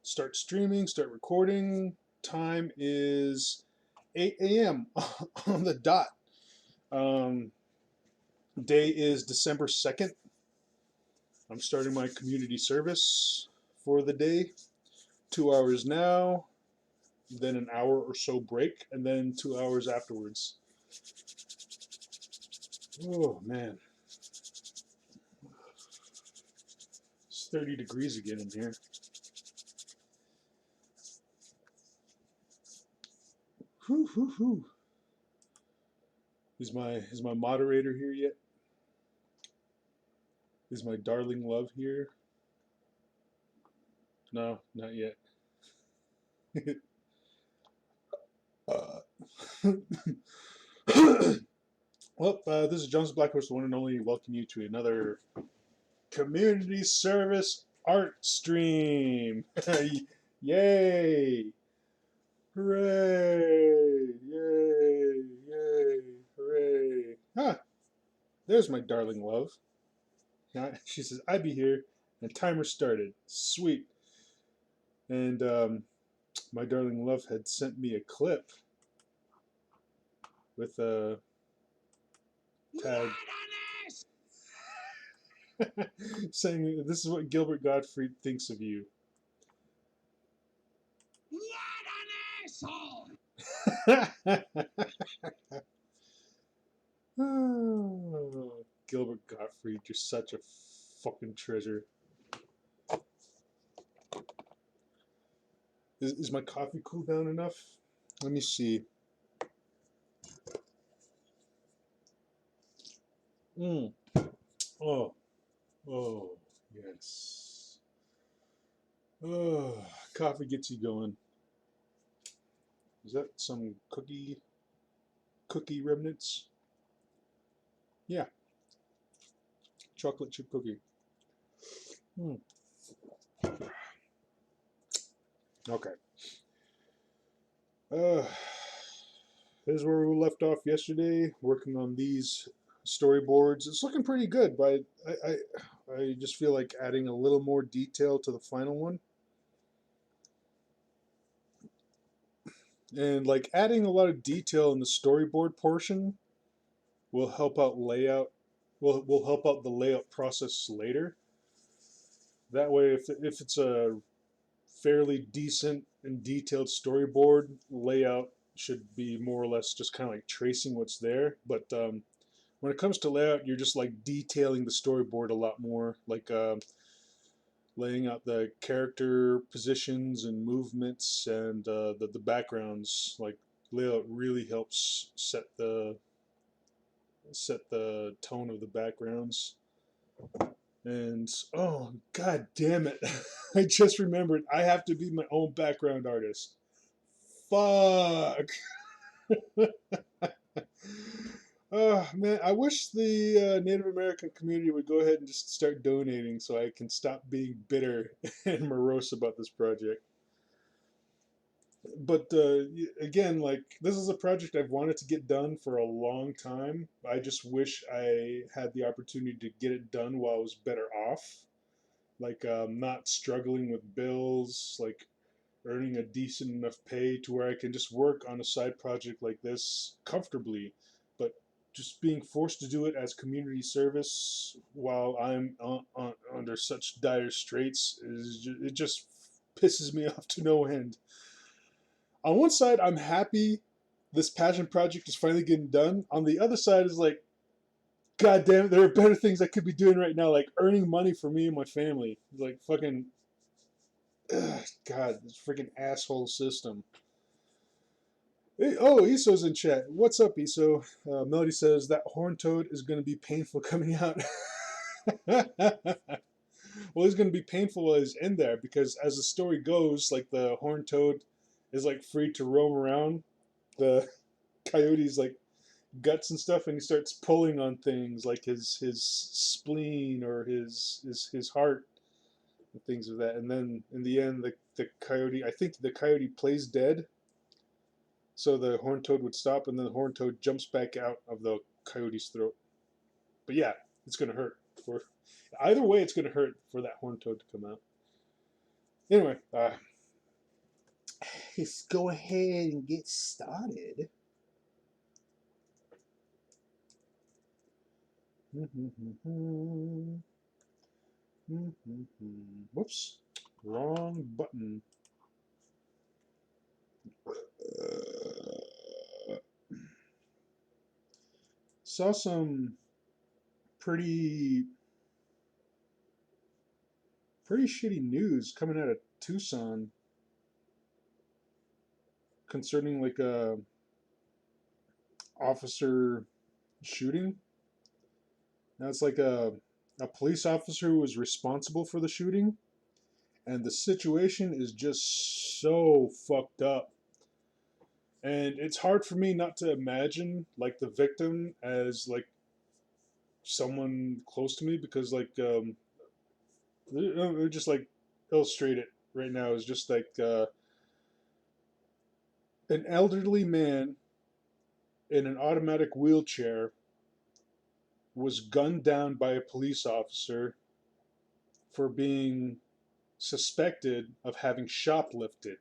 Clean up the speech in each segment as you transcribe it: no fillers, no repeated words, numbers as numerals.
start streaming, start recording. Time is 8 a.m. on the dot. Um, Day is December 2nd. I'm starting my community service for the day. 2 hours now, then an hour or so break, and then 2 hours afterwards. Oh, man. It's 30 degrees again in here. Whew, whew, whew. Is my moderator here yet? Is my darling love here? No, not yet. uh, well, this is Jones Blackhorse, the one and only. Welcome you to another community service art stream. Yay! Hooray! Yay! Yay! Hooray! Huh! There's my darling love. She says, "I'd be here," and timer started. Sweet. And my darling love had sent me a clip with a tag saying, "This is what Gilbert Gottfried thinks of you." What an asshole! Oh, Gilbert Gottfried, you're such a fucking treasure. Is my coffee cooled down enough? Let me see. Oh, oh, yes. Oh, coffee gets you going. Is that some cookie remnants? Yeah, chocolate chip cookie. Okay. Here's where we left off yesterday, working on these storyboards. It's looking pretty good, but I just feel like adding a little more detail to the final one. And like adding a lot of detail in the storyboard portion will help out layout, will help out the layout process later. That way, if it's a fairly decent and detailed storyboard, layout should be more or less just kind of like tracing what's there. But when it comes to layout, you're just like detailing the storyboard a lot more, like laying out the character positions and movements and the backgrounds. Like layout really helps set the tone of the backgrounds. And oh, god damn it, I just remembered I have to be my own background artist. Fuck. Oh man, I wish the Native American community would go ahead and just start donating so I can stop being bitter and morose about this project. But again, like this is a project I've wanted to get done for a long time. I just wish I had the opportunity to get it done while I was better off, like not struggling with bills, like earning a decent enough pay to where I can just work on a side project like this comfortably. But just being forced to do it as community service while I'm under such dire straits it just pisses me off to no end. On one side, I'm happy this passion project is finally getting done. On the other side is like, god damn it, there are better things I could be doing right now, like earning money for me and my family. Like fucking, god, this freaking asshole system. Hey, oh, Iso's in chat. What's up, Iso? Melody says that horn toad is going to be painful coming out. Well, he's going to be painful while he's in there because as the story goes, like the horn toad is like free to roam around the coyote's like guts and stuff, and he starts pulling on things like his spleen or his heart and things of that. And then in the end, the coyote, I think the coyote plays dead, so the horned toad would stop, and then the horned toad jumps back out of the coyote's throat. But yeah, it's gonna hurt. For either way, it's gonna hurt for that horned toad to come out. Anyway, Let's go ahead and get started. Whoops, wrong button. Saw some pretty shitty news coming out of Tucson concerning like a officer shooting. Now it's like a police officer who was responsible for the shooting, and the situation is just so fucked up. And it's hard for me not to imagine like the victim as like someone close to me because just like illustrate it right now is just like an elderly man in an automatic wheelchair was gunned down by a police officer for being suspected of having shoplifted.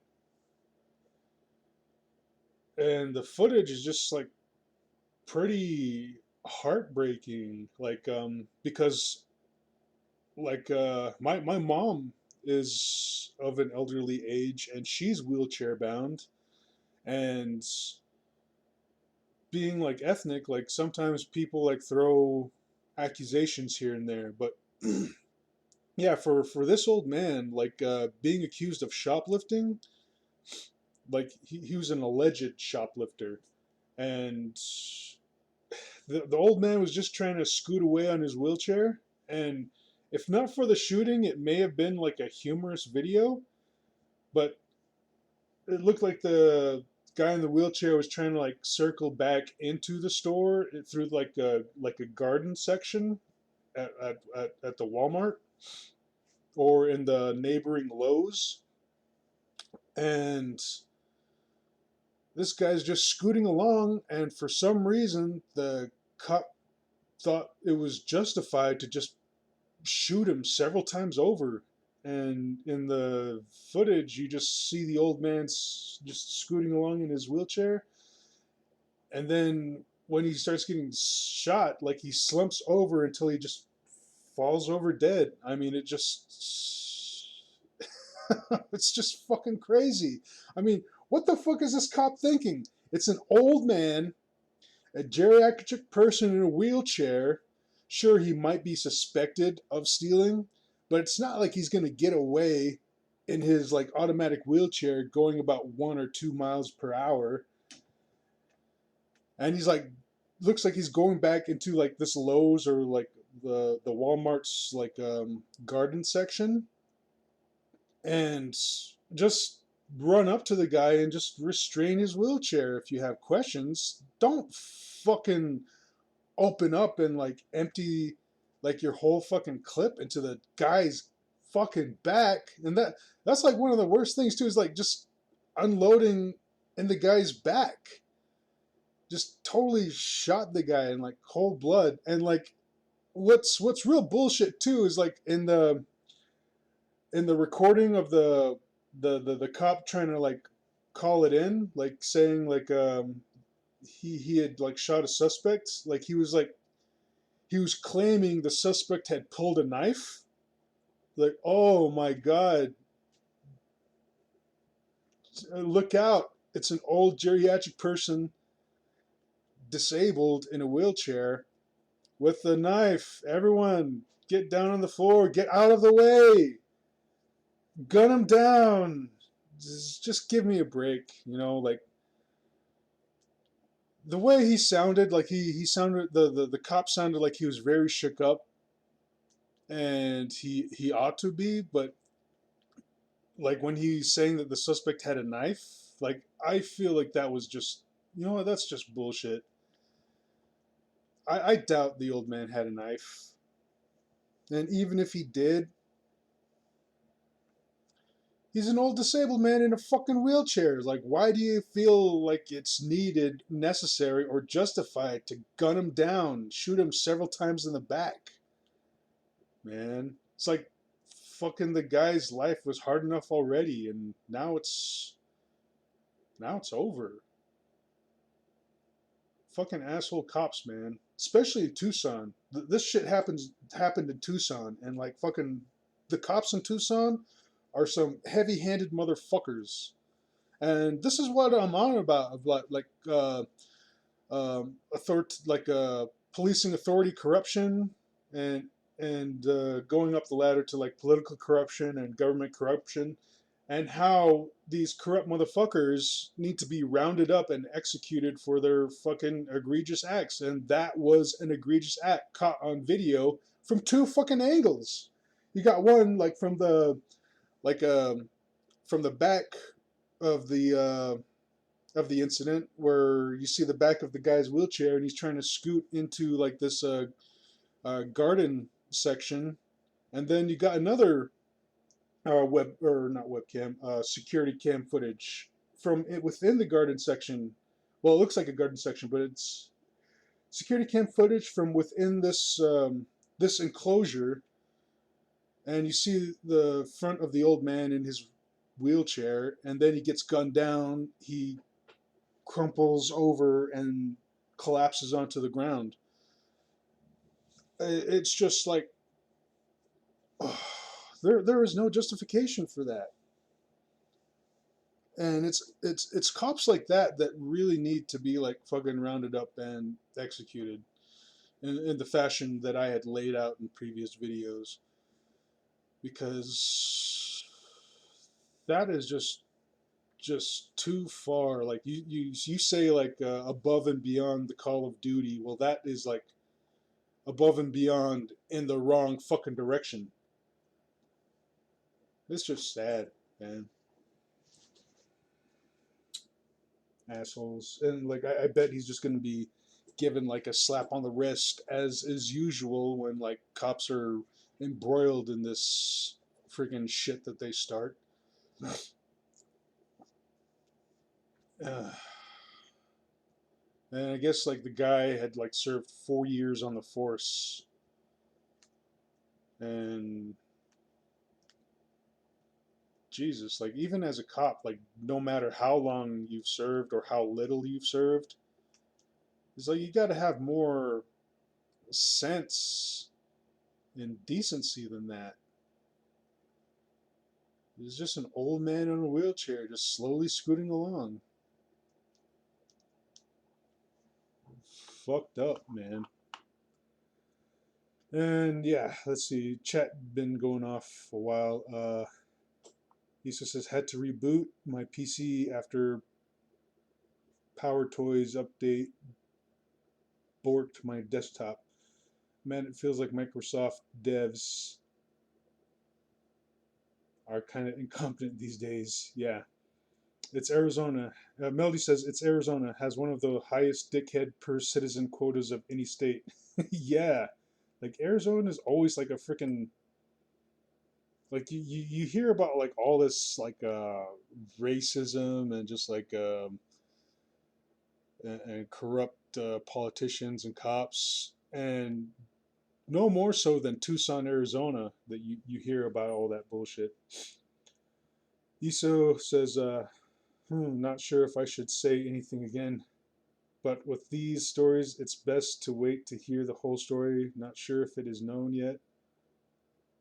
And the footage is just like pretty heartbreaking, because my mom is of an elderly age and she's wheelchair bound, and being like ethnic, like sometimes people like throw accusations here and there, but yeah, for this old man, being accused of shoplifting, like he was an alleged shoplifter, and the old man was just trying to scoot away on his wheelchair, and if not for the shooting, it may have been like a humorous video, but it looked like the guy in the wheelchair was trying to like circle back into the store through like a garden section at the Walmart or in the neighboring Lowe's, and this guy's just scooting along, and for some reason the cop thought it was justified to just shoot him several times over. And in the footage, you just see the old man just scooting along in his wheelchair. And then when he starts getting shot, like he slumps over until he just falls over dead. I mean, it just. It's just fucking crazy. I mean, what the fuck is this cop thinking? It's an old man, a geriatric person in a wheelchair. Sure, he might be suspected of stealing, but it's not like he's going to get away in his like automatic wheelchair going about 1 or 2 miles per hour. And he's like, looks like he's going back into like this Lowe's or like the Walmart's garden section, and just run up to the guy and just restrain his wheelchair. If you have questions, don't fucking open up and like empty like your whole fucking clip into the guy's fucking back. And that's like one of the worst things too, is like just unloading in the guy's back. Just totally shot the guy in like cold blood. And like what's real bullshit too is like in the recording of the cop trying to like call it in, like saying he had like shot a suspect, like he was claiming the suspect had pulled a knife. Like, oh my god, look out, it's an old geriatric person, disabled in a wheelchair with a knife. Everyone get down on the floor, get out of the way, gun him down. Just give me a break, like the way he sounded, like he sounded, the cop sounded like he was very shook up, and he ought to be, but like when he's saying that the suspect had a knife, like I feel like that was just, that's just bullshit. I doubt the old man had a knife, and even if he did, he's an old disabled man in a fucking wheelchair. Like, why do you feel like it's needed, necessary, or justified to gun him down, shoot him several times in the back? Man, it's like fucking the guy's life was hard enough already, and now it's Now it's over. Fucking asshole cops, man. Especially in Tucson. This shit happened in Tucson, and like fucking the cops in Tucson are some heavy-handed motherfuckers. And this is what I'm on about. Of policing authority corruption, and going up the ladder to like political corruption and government corruption, and how these corrupt motherfuckers need to be rounded up and executed for their fucking egregious acts. And that was an egregious act caught on video from two fucking angles. You got one like like from the back of the incident, where you see the back of the guy's wheelchair and he's trying to scoot into like this garden section, and then you got another web or not webcam, security cam footage from within the garden section. Well, it looks like a garden section, but it's security cam footage from within this enclosure, and you see the front of the old man in his wheelchair, and then he gets gunned down. He crumples over and collapses onto the ground. It's just like, oh, there is no justification for that. And it's cops like that that really need to be like fucking rounded up and executed in the fashion that I had laid out in previous videos, because that is just too far. Like you say like above and beyond the Call of Duty. Well, that is like above and beyond in the wrong fucking direction. It's just sad, man. Assholes. And like I bet he's just gonna be given like a slap on the wrist, as is usual when like cops are embroiled in this freaking shit that they start. uh, and I guess like the guy had like served 4 years on the force, and Jesus, like even as a cop, like no matter how long you've served or how little you've served, it's like you got to have more sense and decency than that. He's just an old man in a wheelchair, just slowly scooting along. Fucked up, man. And yeah, let's see. Chat been going off a while. Lisa says had to reboot my PC after Power Toys update borked my desktop. Man, it feels like Microsoft devs are kind of incompetent these days. Yeah, it's Arizona. Melody says it's Arizona, has one of the highest dickhead per citizen quotas of any state. Yeah, like Arizona is always like a freaking, like you hear about like all this like racism and just like and corrupt politicians and cops, and no more so than Tucson, Arizona, that you hear about all that bullshit. Iso says, not sure if I should say anything again, but with these stories, it's best to wait to hear the whole story. Not sure if it is known yet.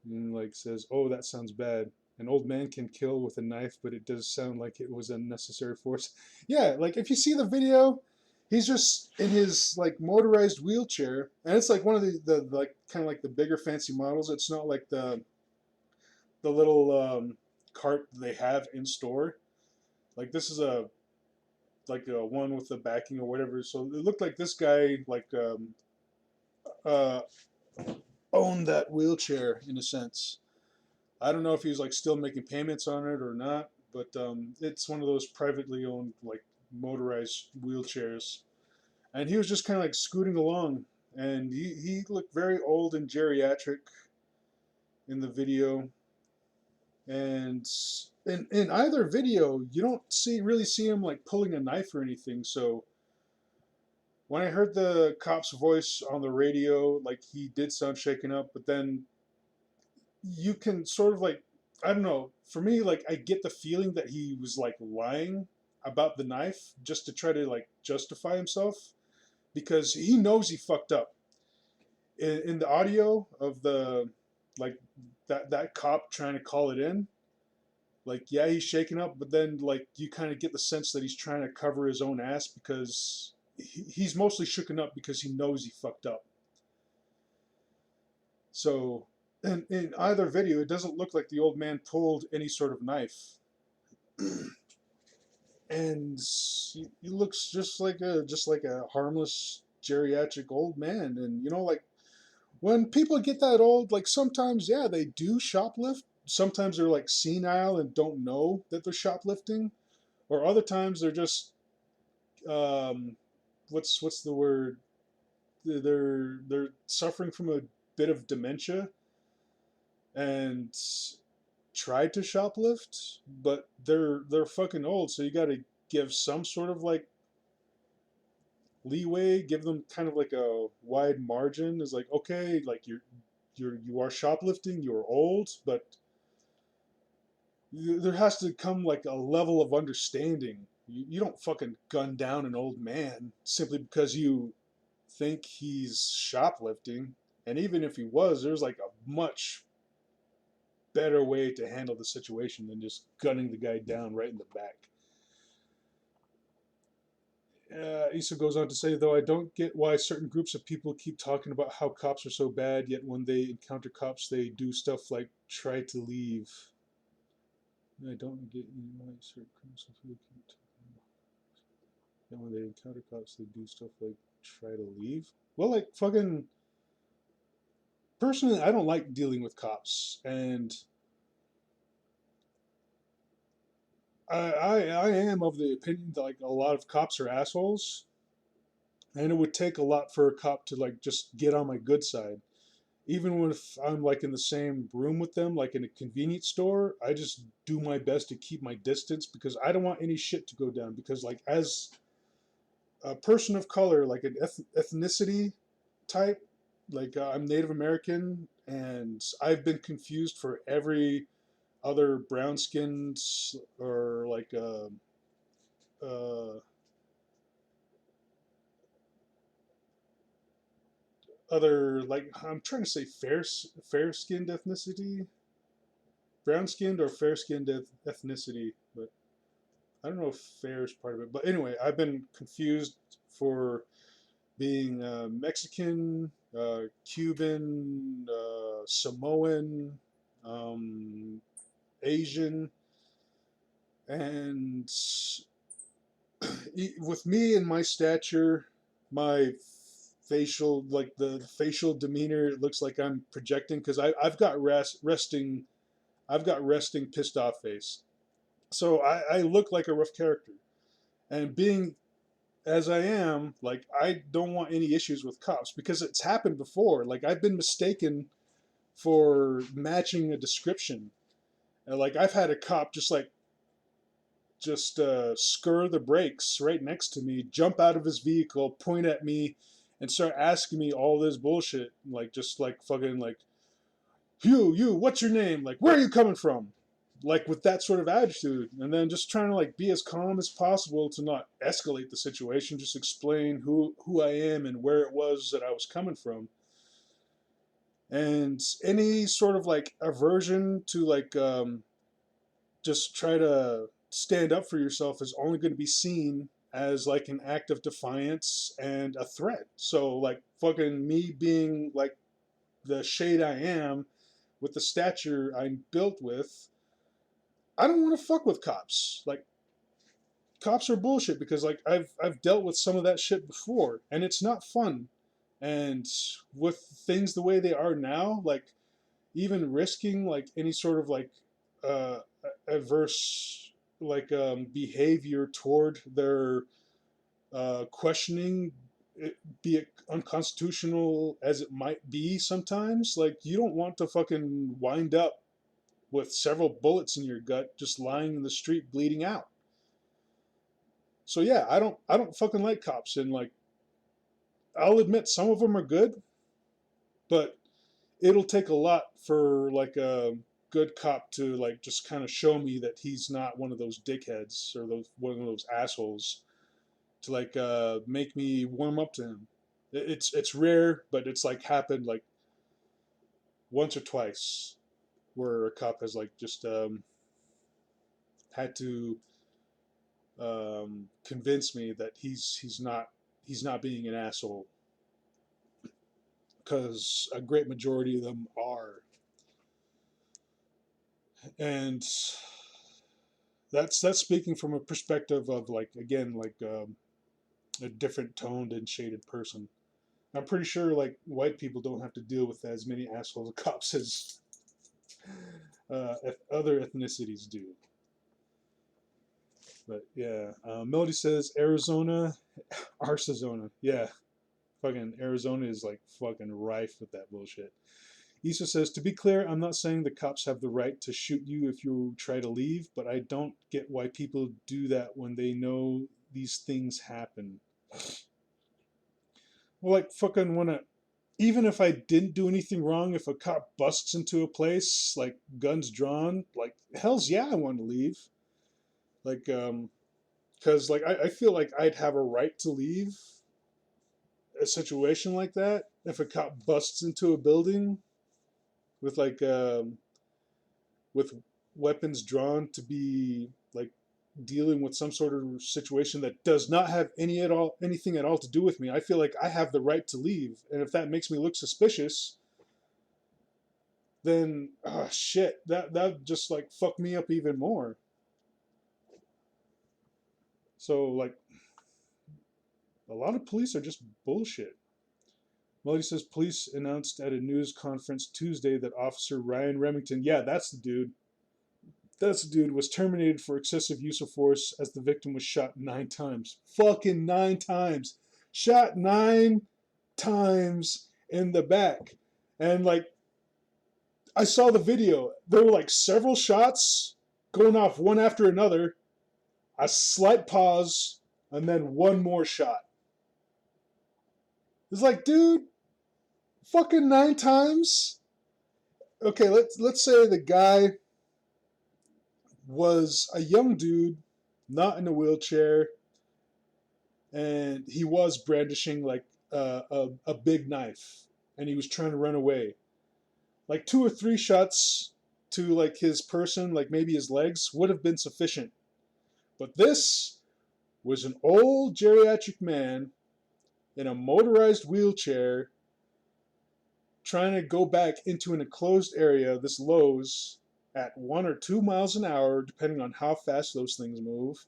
And like says, oh, that sounds bad. An old man can kill with a knife, but it does sound like it was unnecessary force. Yeah, like if you see the video, he's just in his like motorized wheelchair, and it's like one of the like kind of like the bigger fancy models. It's not like the little cart they have in store. Like this is a like a one with the backing or whatever. So it looked like this guy like uh, owned that wheelchair in a sense. I don't know if he's like still making payments on it or not, but it's one of those privately owned like motorized wheelchairs, and he was just kind of like scooting along, and he looked very old and geriatric in the video. And in either video, you don't really see him like pulling a knife or anything. So when I heard the cop's voice on the radio, like he did sound shaken up, but then you can sort of like, I don't know, for me, like I get the feeling that he was like lying. about the knife just to try to like justify himself because he knows he fucked up. In the audio of the like that cop trying to call it in, like yeah, he's shaken up, but then like you kind of get the sense that he's trying to cover his own ass because he's mostly shooken up because he knows he fucked up. So, and in either video, it doesn't look like the old man pulled any sort of knife, and he looks just like a harmless geriatric old man. And you know, like when people get that old, like sometimes yeah, they do shoplift. Sometimes they're like senile and don't know that they're shoplifting, or other times they're just um, what's the word? They're suffering from a bit of dementia and tried to shoplift, but they're fucking old, so you got to give some sort of like leeway, give them kind of like a wide margin. Is like okay, like you are shoplifting, you're old, but there has to come like a level of understanding. You don't fucking gun down an old man simply because you think he's shoplifting. And even if he was, there's like a much better way to handle the situation than just gunning the guy down right in the back. Issa goes on to say, though I don't get why certain groups of people keep talking about how cops are so bad, yet when they encounter cops, they do stuff like try to leave. I don't get why certain groups of people keep talking about. And when they encounter cops, they do stuff like try to leave. Well, like fucking. Personally, I don't like dealing with cops, and I am of the opinion that like a lot of cops are assholes, and it would take a lot for a cop to like just get on my good side. Even if I'm like in the same room with them, like in a convenience store, I just do my best to keep my distance because I don't want any shit to go down. Because like as a person of color, like an ethnicity type, like I'm Native American, and I've been confused for every other brown skinned or like uh, other like I'm trying to say fair skinned ethnicity, brown skinned or fair skinned ethnicity, but I don't know if fair is part of it. But anyway, I've been confused for being Mexican, Cuban, Samoan, um, Asian, and with me and my stature, my facial like the facial demeanor, it looks like I'm projecting because I've got resting I've got resting pissed off face. So I look like a rough character. And being as I am, like I don't want any issues with cops because it's happened before. Like I've been mistaken for matching a description. And like I've had a cop just scur the brakes right next to me, jump out of his vehicle, point at me, and start asking me all this bullshit, like just like fucking like, you, what's your name? Like, where are you coming from? Like with that sort of attitude, and then just trying to like be as calm as possible to not escalate the situation, just explain who I am and where it was that I was coming from, and any sort of like aversion to like just try to stand up for yourself is only going to be seen as like an act of defiance and a threat. So like fucking me being like the shade I am with the stature I'm built with, I don't want to fuck with cops. Like cops are bullshit because like I've dealt with some of that shit before and it's not fun. And with things the way they are now, like even risking like any sort of like uh, adverse like behavior toward their questioning, be it unconstitutional as it might be sometimes, like you don't want to fucking wind up with several bullets in your gut just lying in the street bleeding out. So yeah, I don't fucking like cops, and like I'll admit some of them are good, but it'll take a lot for like a good cop to like just kind of show me that he's not one of those dickheads or those one of those assholes to like make me warm up to him. It's rare, but it's like happened like once or twice where a cop has like just had to convince me that he's not being an asshole because a great majority of them are, and that's speaking from a perspective of like again like a different toned and shaded person. I'm pretty sure like white people don't have to deal with as many asshole cops as other ethnicities do. But yeah, Melody says Arizona, Arsazona. Yeah, fucking Arizona is like fucking rife with that bullshit. Issa says, to be clear, I'm not saying the cops have the right to shoot you if you try to leave, but I don't get why people do that when they know these things happen. Well, like fucking when a even if I didn't do anything wrong, if a cop busts into a place, like guns drawn, like hell's yeah, I want to leave. Like, because like I feel like I'd have a right to leave a situation like that if a cop busts into a building with like with weapons drawn to be like dealing with some sort of situation that does not have anything at all to do with me. I feel like I have the right to leave, and if that makes me look suspicious, then oh shit, that just like fucked me up even more. So like a lot of police are just bullshit. Melody says police announced at a news conference Tuesday that Officer Ryan Remington, yeah, that's the dude, was terminated for excessive use of force as the victim was shot 9 times. Fucking 9 times. Shot 9 times in the back. And like, I saw the video. There were like several shots going off one after another, a slight pause, and then one more shot. It's like, dude, fucking 9 times? Okay, let's say the guy was a young dude, not in a wheelchair, and he was brandishing like a big knife, and he was trying to run away. Like 2 or 3 shots to like his person, like maybe his legs, would have been sufficient. But this was an old geriatric man in a motorized wheelchair trying to go back into an enclosed area, this Lowe's, at 1 or 2 miles an hour, depending on how fast those things move.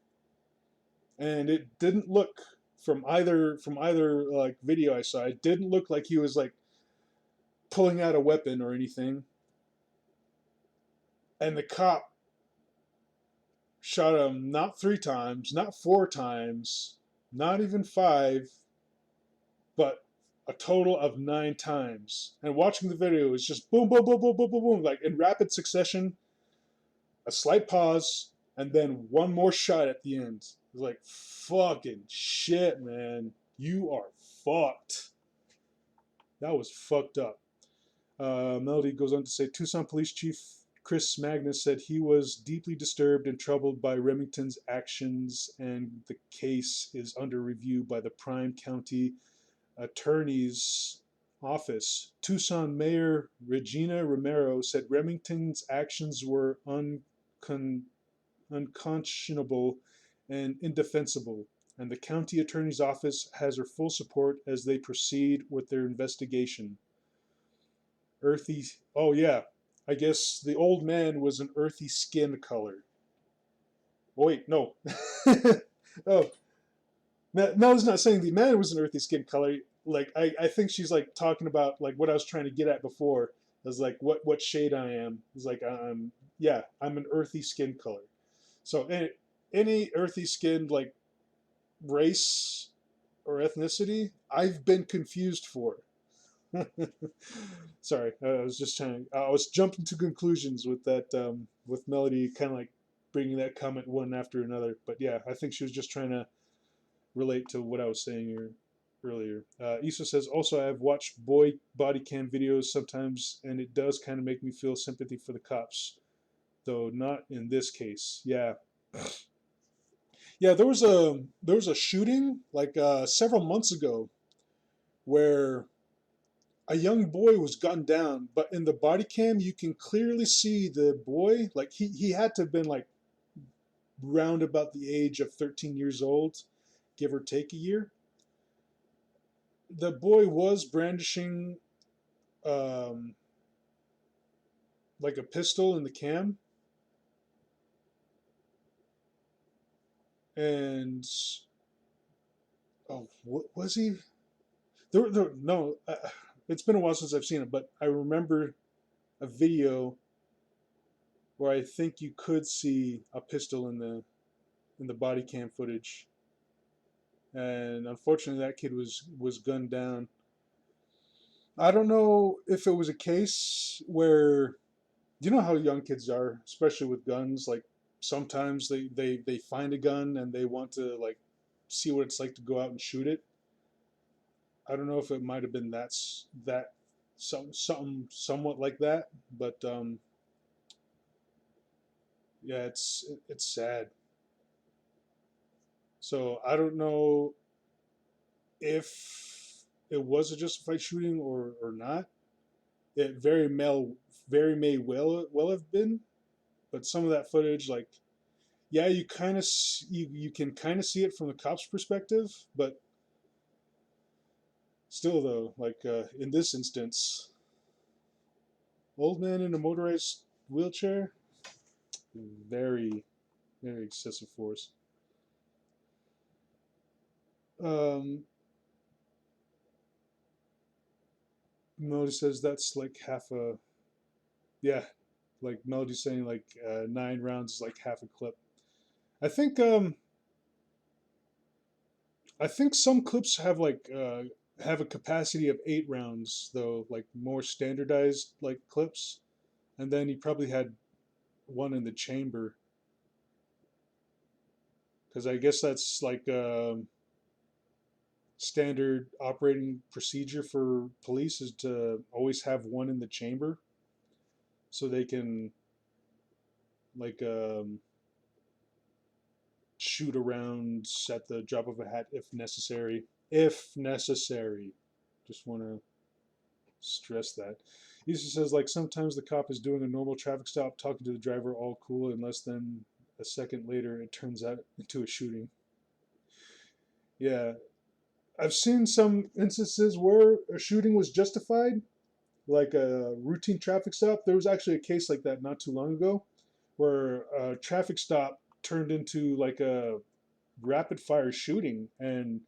And it didn't look from either like video I saw, it didn't look like he was like pulling out a weapon or anything. And the cop shot him not 3 times, not 4 times, not even 5, but a total of 9 times. And watching the video is just boom, boom, boom, boom, boom, boom, boom, like in rapid succession, a slight pause, and then one more shot at the end. It's like, fucking shit, man. You are fucked. That was fucked up. Melody goes on to say Tucson Police Chief Chris Magnus said he was deeply disturbed and troubled by Remington's actions, and the case is under review by the Prime County Attorney's Office. Tucson Mayor Regina Romero said Remington's actions were unconscionable and indefensible, and the county attorney's office has her full support as they proceed with their investigation. Earthy, oh yeah, I guess the old man was an earthy skin color. Oh, wait, no. Oh, Mel's not saying the man was an earthy skin color. Like I think she's like talking about like what I was trying to get at before. Is like what shade I am. It's like I'm an earthy skin color. So any earthy skinned like race or ethnicity, I've been confused for. Sorry, I was just trying. I was jumping to conclusions with that. With Melody, kind of like bringing that comment one after another. But yeah, I think she was just trying to relate to what I was saying here. earlier. Issa says, also, I've watched boy body cam videos sometimes, and it does kind of make me feel sympathy for the cops, though not in this case. Yeah, yeah. There was a shooting like several months ago where a young boy was gunned down, but in the body cam you can clearly see the boy. Like he had to have been like round about the age of 13 years old, give or take a year. The boy was brandishing um, like a pistol in the cam, and oh, what was he? No, it's been a while since I've seen it, but I remember a video where I think you could see a pistol in the body cam footage, and unfortunately that kid was gunned down. I don't know if it was a case where you know how young kids are, especially with guns. Like sometimes they find a gun and they want to like see what it's like to go out and shoot it. I don't know if it might have been that something somewhat like that, but yeah, it's sad. So I don't know if it was a justified shooting or not. It very may well have been, but some of that footage, like yeah, you kind of you can kind of see it from the cops' perspective, but still though, like in this instance, old man in a motorized wheelchair, very very excessive force. Um, Melody says that's like half a yeah, like Melody saying like 9 rounds is like half a clip. I think I think some clips have a capacity of 8 rounds though, like more standardized like clips, and then he probably had one in the chamber because I guess that's like standard operating procedure for police is to always have one in the chamber so they can like shoot around at the drop of a hat if necessary. If necessary, just want to stress that. Issa says like sometimes the cop is doing a normal traffic stop, talking to the driver, all cool, and less than a second later it turns out into a shooting. Yeah, I've seen some instances where a shooting was justified, like a routine traffic stop. There was actually a case like that not too long ago, where a traffic stop turned into like a rapid fire shooting, and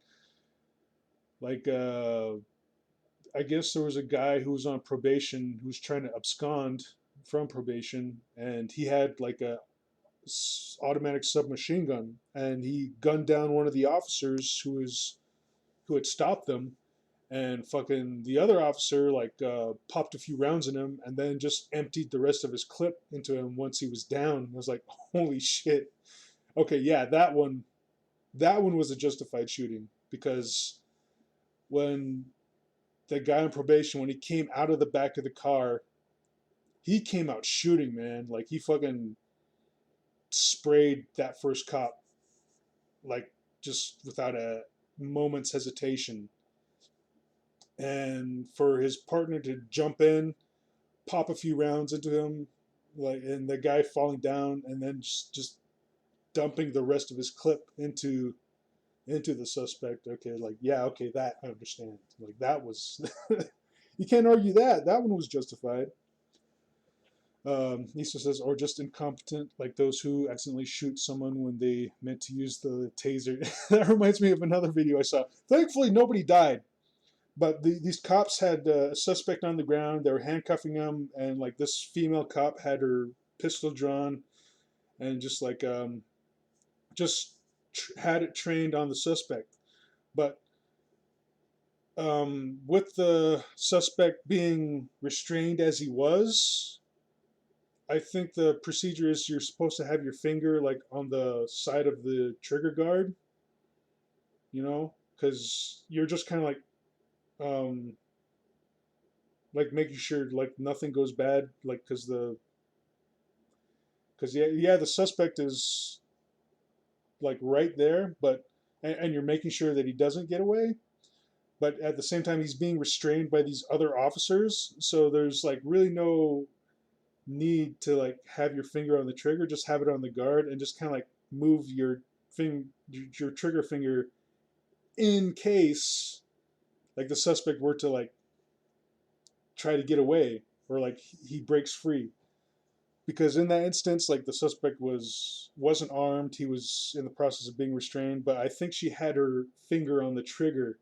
like I guess there was a guy who was on probation who was trying to abscond from probation, and he had like a automatic submachine gun, and he gunned down one of the officers who had stopped them, and fucking the other officer like popped a few rounds in him and then just emptied the rest of his clip into him once he was down. I was like, holy shit. Okay, yeah, that one was a justified shooting because when the guy on probation, when he came out of the back of the car, he came out shooting, man. Like he fucking sprayed that first cop like just without a moment's hesitation. And for his partner to jump in, pop a few rounds into him, like and the guy falling down, and then just dumping the rest of his clip into the suspect. Okay, like yeah, okay, that I understand. Like that was you can't argue that. That one was justified. Nisa says, or just incompetent, like those who accidentally shoot someone when they meant to use the taser. That reminds me of another video I saw. Thankfully, nobody died, but these cops had a suspect on the ground. They were handcuffing him, and like this female cop had her pistol drawn, and just had it trained on the suspect. But with the suspect being restrained as he was, I think the procedure is you're supposed to have your finger like on the side of the trigger guard, you know, because you're just kind of like making sure like nothing goes bad, like because yeah, the suspect is like right there, but and you're making sure that he doesn't get away, but at the same time he's being restrained by these other officers, so there's like really no need to like have your finger on the trigger, just have it on the guard and just kind of like move your trigger finger in case like the suspect were to like try to get away or like he breaks free, because in that instance like the suspect wasn't armed, he was in the process of being restrained, but I think she had her finger on the trigger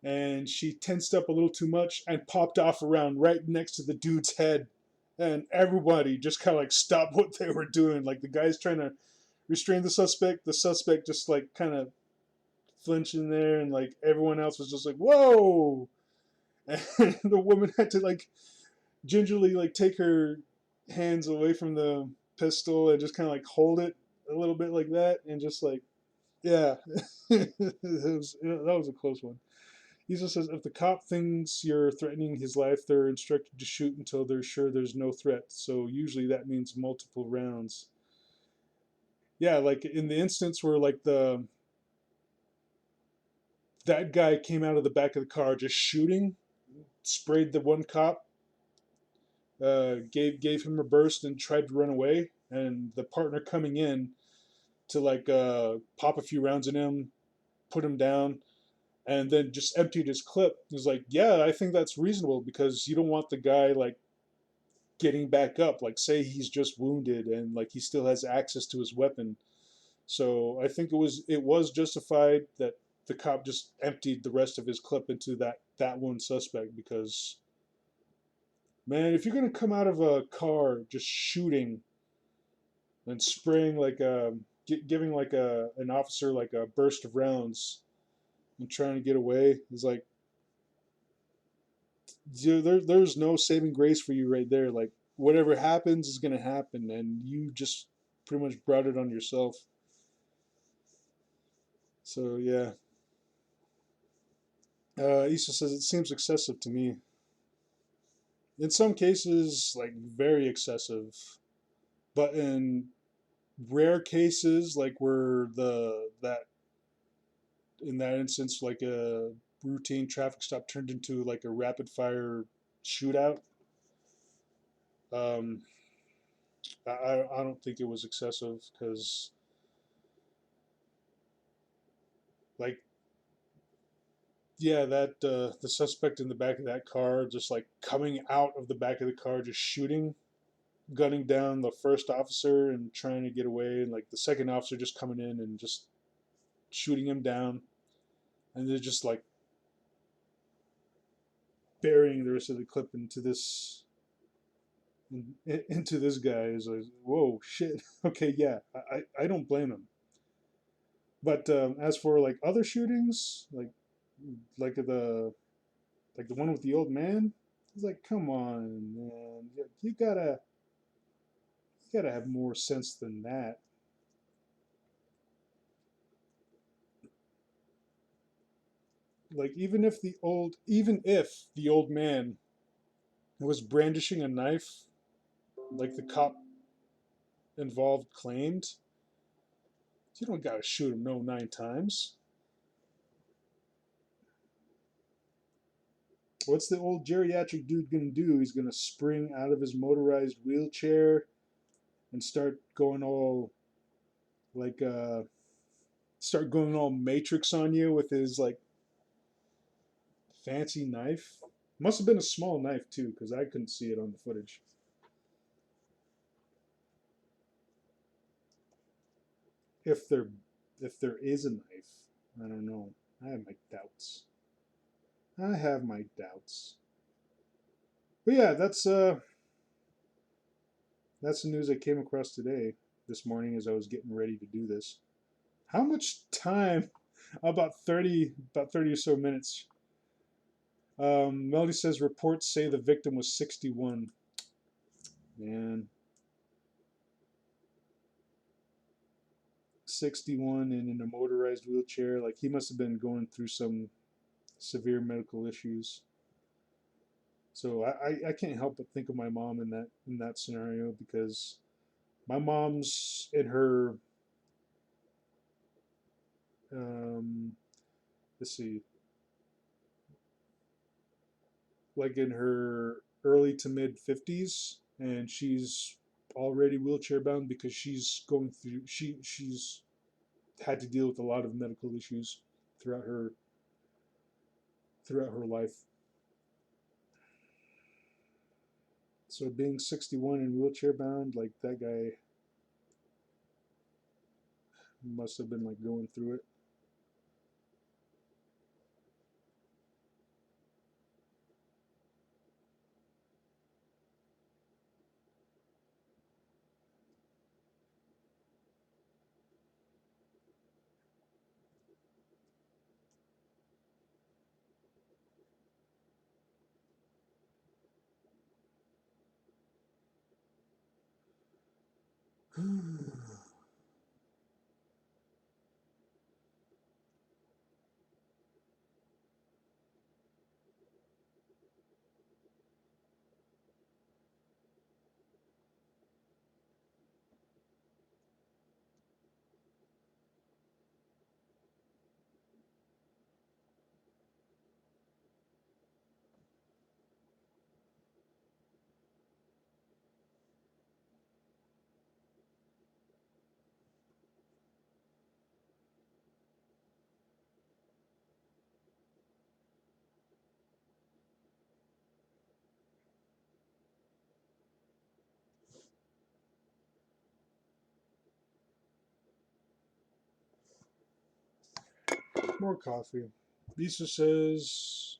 and she tensed up a little too much and popped off around right next to the dude's head, and everybody just kind of like stopped what they were doing. Like the guy's trying to restrain the suspect just like kind of flinching there, and like everyone else was just like whoa. And the woman had to like gingerly like take her hands away from the pistol and just kind of like hold it a little bit like that, and just like yeah. That was a close one. He just says if the cop thinks you're threatening his life, they're instructed to shoot until they're sure there's no threat. So usually that means multiple rounds. Yeah, like in the instance where like the that guy came out of the back of the car just shooting, sprayed the one cop, gave him a burst and tried to run away, and the partner coming in to like pop a few rounds in him, put him down, and then just emptied his clip. It was like, yeah, I think that's reasonable because you don't want the guy like getting back up. Like, say he's just wounded and like he still has access to his weapon. So I think it was justified that the cop just emptied the rest of his clip into that one suspect, because man, if you're gonna come out of a car just shooting and spraying like giving like an officer like a burst of rounds and trying to get away, is like there's no saving grace for you right there. Like whatever happens is gonna happen, and you just pretty much brought it on yourself. So yeah, Issa says it seems excessive to me. In some cases, like very excessive, but in rare cases, like where the that in that instance, like a routine traffic stop turned into like a rapid fire shootout. Um, I don't think it was excessive because like yeah, that the suspect in the back of that car just like coming out of the back of the car just shooting, gunning down the first officer and trying to get away, and like the second officer just coming in and just shooting him down, and they're just like burying the rest of the clip into this guy is like whoa shit. Okay, yeah, I don't blame him. But as for like other shootings, like the like the one with the old man, he's like, come on, man, you gotta have more sense than that. Like even if the old man was brandishing a knife, like the cop involved claimed, you don't gotta shoot him no 9 times. What's the old geriatric dude gonna do? He's gonna spring out of his motorized wheelchair and like start going all Matrix on you with his like fancy knife. Must have been a small knife too, because I couldn't see it on the footage. If there if there is a knife, I don't know. I have my doubts. I have my doubts. But yeah, that's the news I came across today, this morning as I was getting ready to do this. How much time? About 30 or so minutes. Melody says reports say the victim was 61. Man, 61 and in a motorized wheelchair. Like he must have been going through some severe medical issues. So I can't help but think of my mom in that scenario because my mom's in her um, let's see, like in her early to mid 50s, and she's already wheelchair bound because she's had to deal with a lot of medical issues throughout her throughout her life. So being 61 and wheelchair bound, like that guy must have been like going through it. More coffee. Lisa says,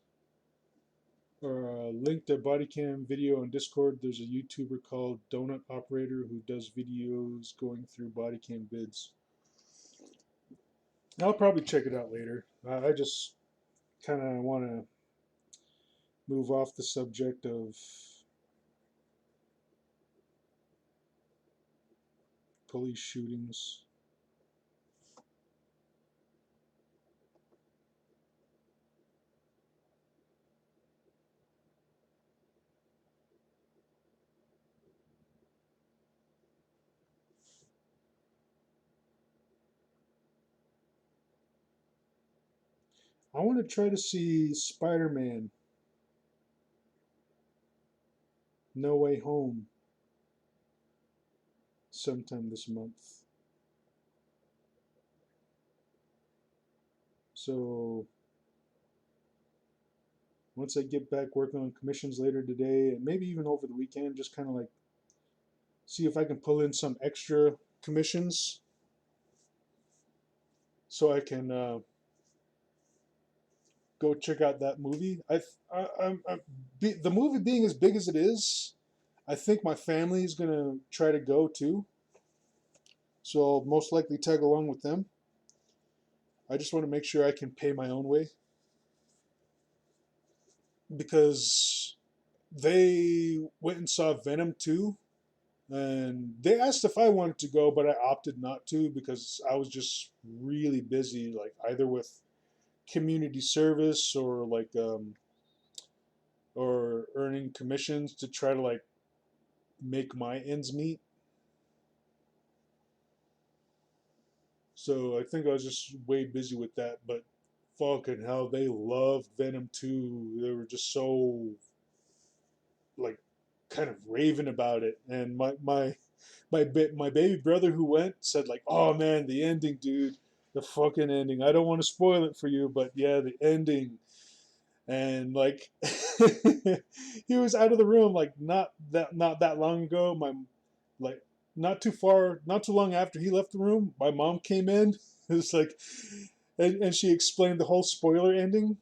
link their body cam video on Discord. There's a YouTuber called Donut Operator who does videos going through body cam vids. I'll probably check it out later. I just kind of want to move off the subject of police shootings. I want to try to see Spider Man No Way Home sometime this month. So once I get back working on commissions later today and maybe even over the weekend, just kind of like see if I can pull in some extra commissions so I can go check out that movie. The movie being as big as it is, I think my family is gonna try to go too. So I'll most likely tag along with them. I just want to make sure I can pay my own way because they went and saw Venom 2 and they asked if I wanted to go, but I opted not to because I was just really busy, like either with community service or earning commissions to try to like make my ends meet. So I think I was just way busy with that. But fucking hell, they loved Venom 2. They were just so like kind of raving about it. And my baby brother who went said like, "Oh man, the ending, dude, the fucking ending. I don't want to spoil it for you, but yeah, the ending." And like he was out of the room like not that long ago. My like not too long after he left the room, my mom came in. It was like, and she explained the whole spoiler ending.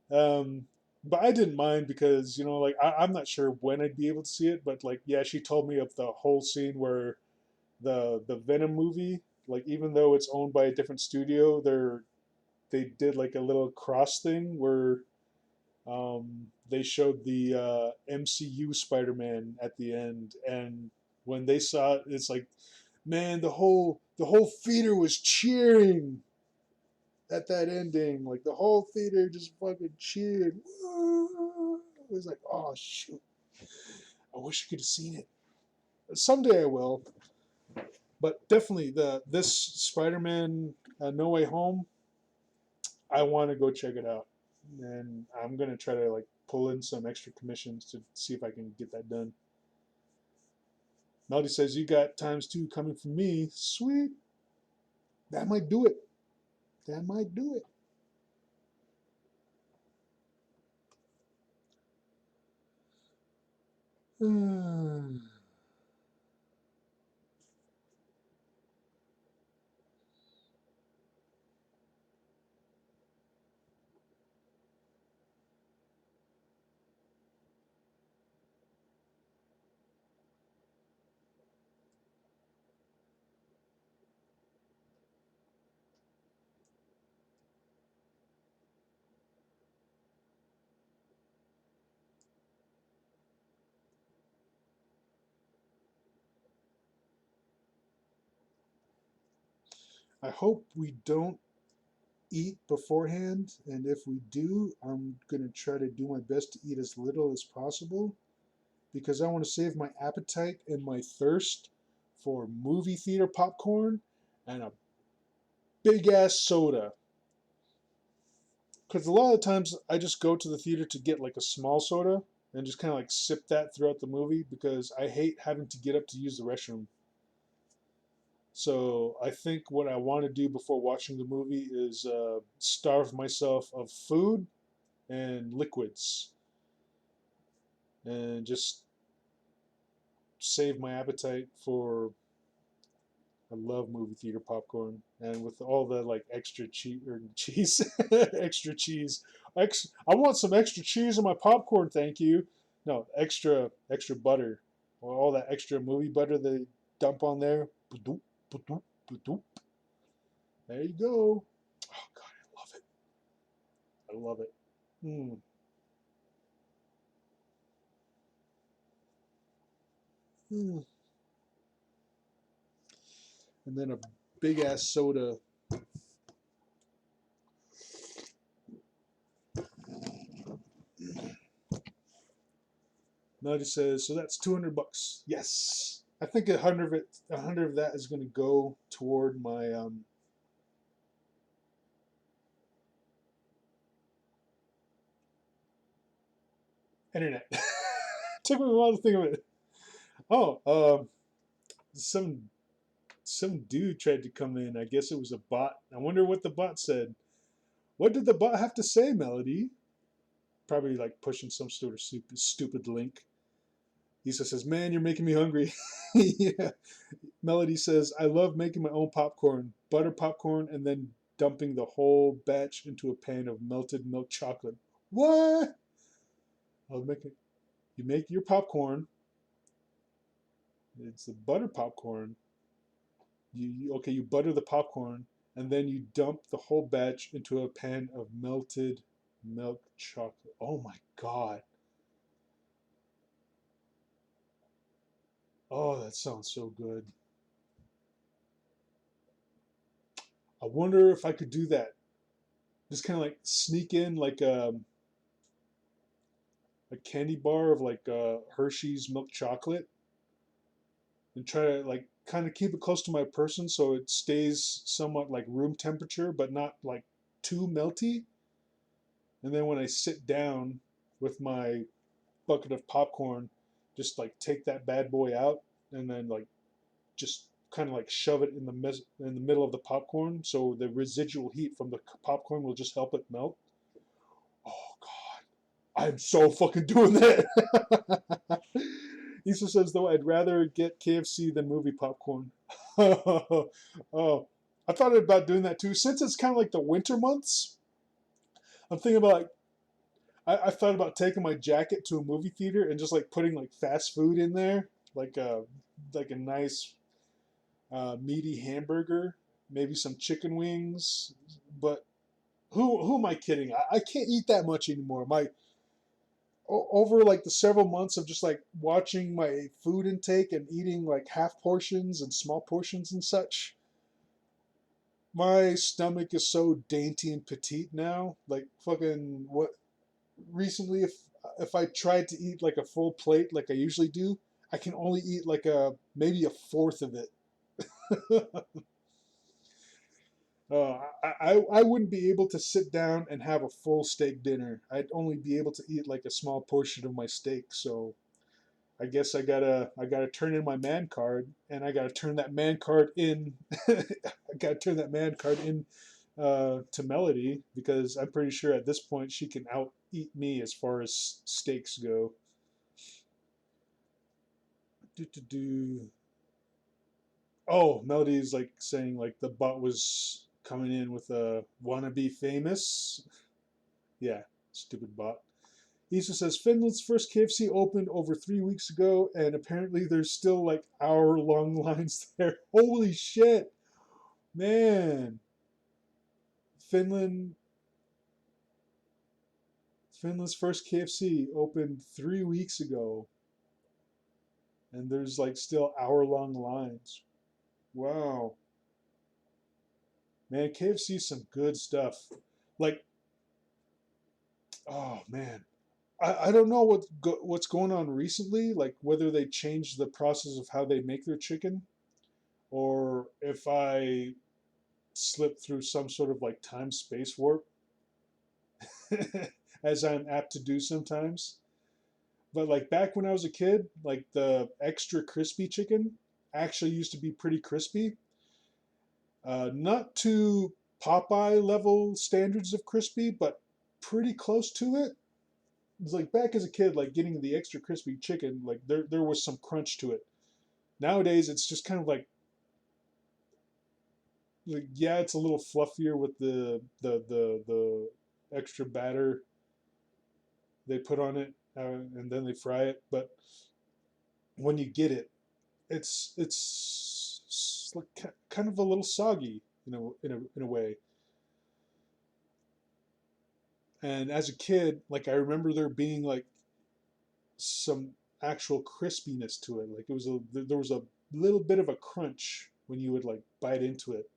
Um, but I didn't mind because like I'm not sure when I'd be able to see it, but like yeah, she told me of the whole scene where the Venom movie, like even though it's owned by a different studio, they did like a little cross thing where they showed the MCU Spider-Man at the end, and when they saw it, it's like Man, the whole theater was cheering at that ending. Like the whole theater just fucking cheered. It was like, oh shoot, I wish I could have seen it. Someday I will. But definitely the this Spider-Man No Way Home, I want to go check it out, and I'm gonna try to like pull in some extra commissions to see if I can get that done. Melody says you got times two coming from me. Sweet, that might do it. That might do it. I hope we don't eat beforehand, and if we do, I'm gonna try to do my best to eat as little as possible because I want to save my appetite and my thirst for movie theater popcorn and a big ass soda. Because a lot of times I just go to the theater to get like a small soda and just kind of like sip that throughout the movie because I hate having to get up to use the restroom. So I think what I want to do before watching the movie is starve myself of food and liquids and just save my appetite for. I love movie theater popcorn, and with all the like extra cheese or cheese, extra cheese. I want some extra cheese on my popcorn, thank you. No, extra butter, or all that extra movie butter they dump on there. Ba-doop, ba-doop, ba-doop. There you go. Oh God, I love it. I love it. Mm. Mm. And then a big ass soda. Nudge says, so that's $200. Yes, I think 100 of that is going to go toward my internet. Took me a while to think of it. Oh, some some dude tried to come in. I guess it was a bot. I wonder what the bot said. What did the bot have to say, Melody? Probably like pushing some sort of stupid link. Lisa says, "Man, you're making me hungry." Yeah. Melody says, "I love making my own popcorn, butter popcorn, and then dumping the whole batch into a pan of melted milk chocolate." What? I'll make it. You make your popcorn. It's the butter popcorn. Okay, you butter the popcorn, and then you dump the whole batch into a pan of melted milk chocolate. Oh my god. Oh, that sounds so good. I wonder if I could do that. Just kind of like sneak in like a candy bar of like Hershey's milk chocolate and try to like kind of keep it close to my person so it stays somewhat like room temperature but not like too melty. And then when I sit down with my bucket of popcorn, just like take that bad boy out and then like just kind of like shove it in the middle of the popcorn so the residual heat from the popcorn will just help it melt. Oh god, I'm so fucking doing that. Issa says though I'd rather get KFC than movie popcorn. Oh, I thought about doing that too. Since it's kind of like the winter months, I'm thinking about like I thought about taking my jacket to a movie theater and just like putting like fast food in there, like a nice meaty hamburger, maybe some chicken wings. But who am I kidding? I can't eat that much anymore. over like the several months of just like watching my food intake and eating like half portions and small portions and such, my stomach is so dainty and petite now. Like fucking what recently if I tried to eat like a full plate like I usually do, I can only eat like a maybe a fourth of it. I wouldn't be able to sit down and have a full steak dinner. I'd only be able to eat like a small portion of my steak. So I guess I gotta turn in my man card, and I gotta turn that man card in. I gotta turn that man card in to Melody because I'm pretty sure at this point she can out eat me as far as steaks go. Do, do, do. Oh, Melody's like saying like the bot was coming in with a wanna be famous. Yeah, stupid bot. Issa says Finland's first KFC opened over 3 weeks ago, and apparently there's still like hour-long lines there. Holy shit, man! Finland, Finland's first KFC opened 3 weeks ago, and there's like still hour-long lines. Wow, man, KFC's some good stuff. Like, oh man, I don't know what's going on recently. Like whether they changed the process of how they make their chicken, or if I slip through some sort of like time space warp, as I'm apt to do sometimes. But like back when I was a kid, like the extra crispy chicken actually used to be pretty crispy. Not to Popeye level standards of crispy, but pretty close to it. It's like back as a kid, like getting the extra crispy chicken, like there was some crunch to it. Nowadays, it's just kind of like yeah, it's a little fluffier with the extra batter they put on it, and then they fry it. But when you get it, it's like kind of a little soggy, in a way. And as a kid, like I remember there being like some actual crispiness to it. Like there was a little bit of a crunch when you would like bite into it,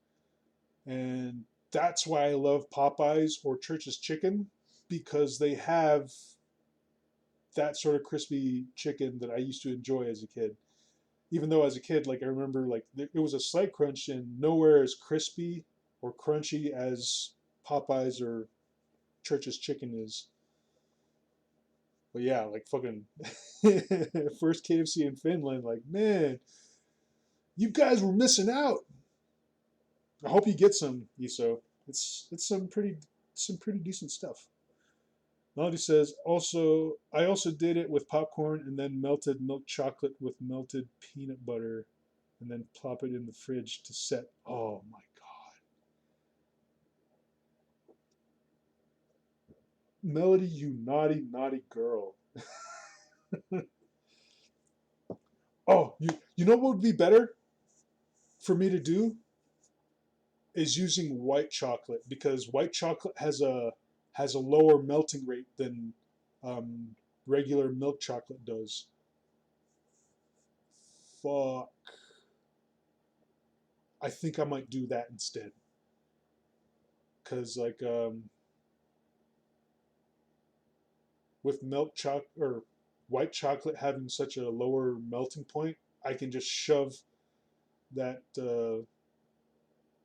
and that's why I love Popeyes or Church's Chicken because they have that sort of crispy chicken that I used to enjoy as a kid. Even though as a kid, like I remember, like it was a slight crunch and nowhere as crispy or crunchy as Popeyes or Church's Chicken is. But yeah, like fucking first KFC in Finland, like man, you guys were missing out. I hope you get some, Iso. It's some pretty decent stuff. Melody says, also, I also did it with popcorn and then melted milk chocolate with melted peanut butter and then plop it in the fridge to set. Oh my God. Melody, you naughty, naughty girl. Oh, you know what would be better for me to do is using white chocolate because white chocolate has a lower melting rate than um, regular milk chocolate does. Fuck. I think I might do that instead. Cause like with milk choc or white chocolate having such a lower melting point, I can just shove that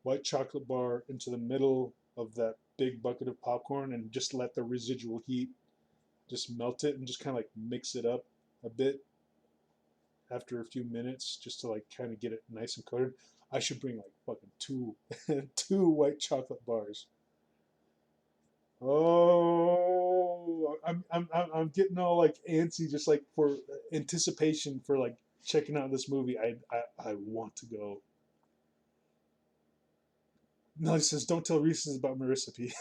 white chocolate bar into the middle of that big bucket of popcorn and just let the residual heat just melt it and just kind of like mix it up a bit after a few minutes just to like kind of get it nice and coated. I should bring like fucking two two white chocolate bars. Oh, I'm getting all like antsy just like for anticipation for like checking out this movie. I want to go. No, he says don't tell Reese's about my recipe.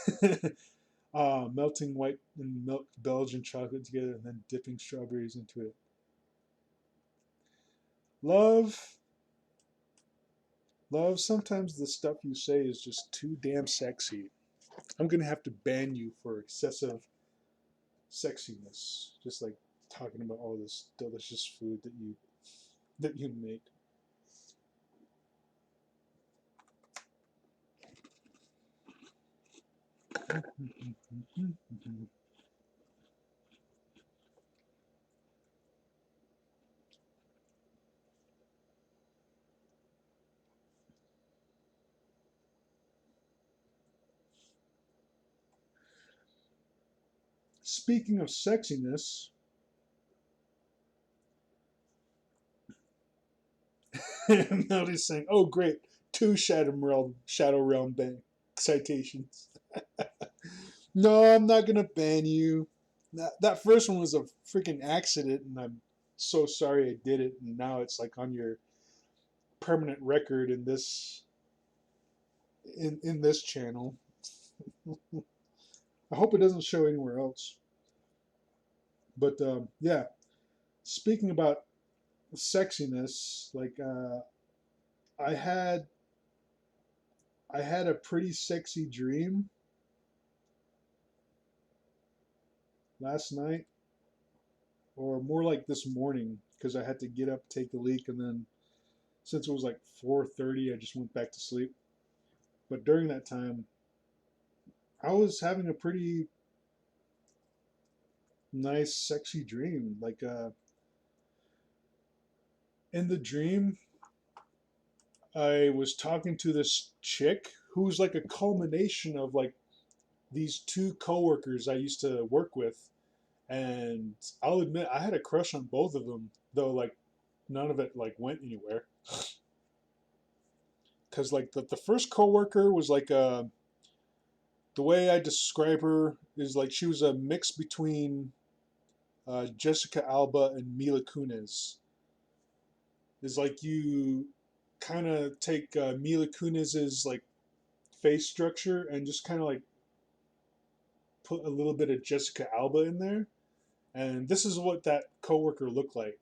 Melting white and milk Belgian chocolate together and then dipping strawberries into it. Love, love. Sometimes the stuff you say is just too damn sexy. I'm gonna have to ban you for excessive sexiness, just like talking about all this delicious food that you make. Speaking of sexiness, Melody's saying, "Oh, great, two Shadow Realm bank citations." No, I'm not gonna ban you. That first one was a freaking accident, and I'm so sorry I did it. And now it's like on your permanent record in this channel. I hope it doesn't show anywhere else. But yeah, speaking about sexiness, like I had I had a pretty sexy dream last night, or more like this morning, because I had to get up, take a leak, and then since it was like 4:30, I just went back to sleep. But during that time, I was having a pretty nice, sexy dream. Like in the dream, I was talking to this chick who's like a culmination of like these two coworkers I used to work with, and I'll admit I had a crush on both of them, though like none of it like went anywhere. Cause like the first coworker was like the way I describe her is like she was a mix between Jessica Alba and Mila Kunis. Is like you kind of take Mila Kunis's like face structure and just kind of like put a little bit of Jessica Alba in there, and this is what that coworker looked like.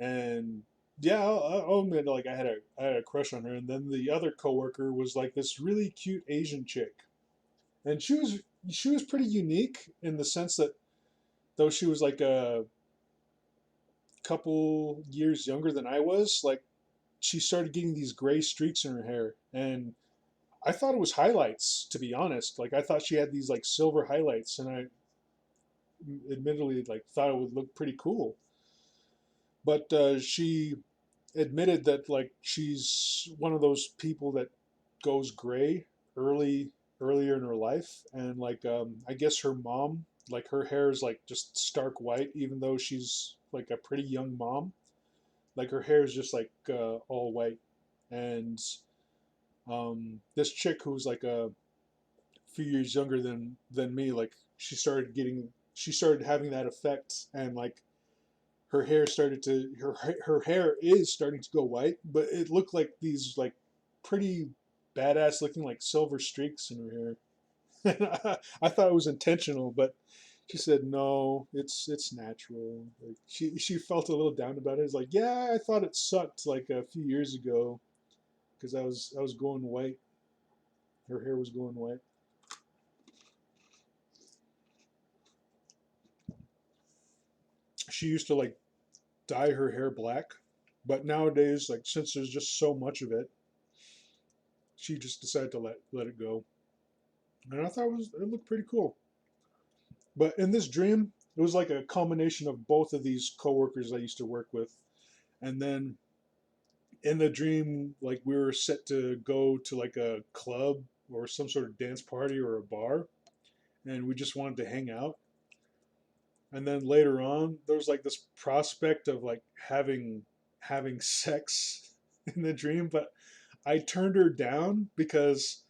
And yeah, I'll admit like I had a crush on her, and then the other coworker was like this really cute Asian chick, and she was pretty unique in the sense that though she was like a couple years younger than I was, like she started getting these gray streaks in her hair, and I thought it was highlights, to be honest. Like I thought she had these like silver highlights, and I admittedly like thought it would look pretty cool. But she admitted that like she's one of those people that goes gray earlier in her life, and like I guess her mom, like her hair is like just stark white, even though she's like a pretty young mom. Like her hair is just like all white, and this chick who's like a few years younger than me, like she started having that effect, and like her hair is starting to go white, but it looked like these like pretty badass looking like silver streaks in her hair. I thought it was intentional, but she said no, it's natural. Like she felt a little down about it. It's like, yeah, I thought it sucked like a few years ago because I was going white. Her hair was going white. She used to like dye her hair black, but nowadays, like since there's just so much of it, she just decided to let it go. And I thought it looked pretty cool. But in this dream, it was like a combination of both of these coworkers I used to work with, and then in the dream, like we were set to go to like a club or some sort of dance party or a bar, and we just wanted to hang out. And then later on, there was like this prospect of like having sex in the dream, but I turned her down because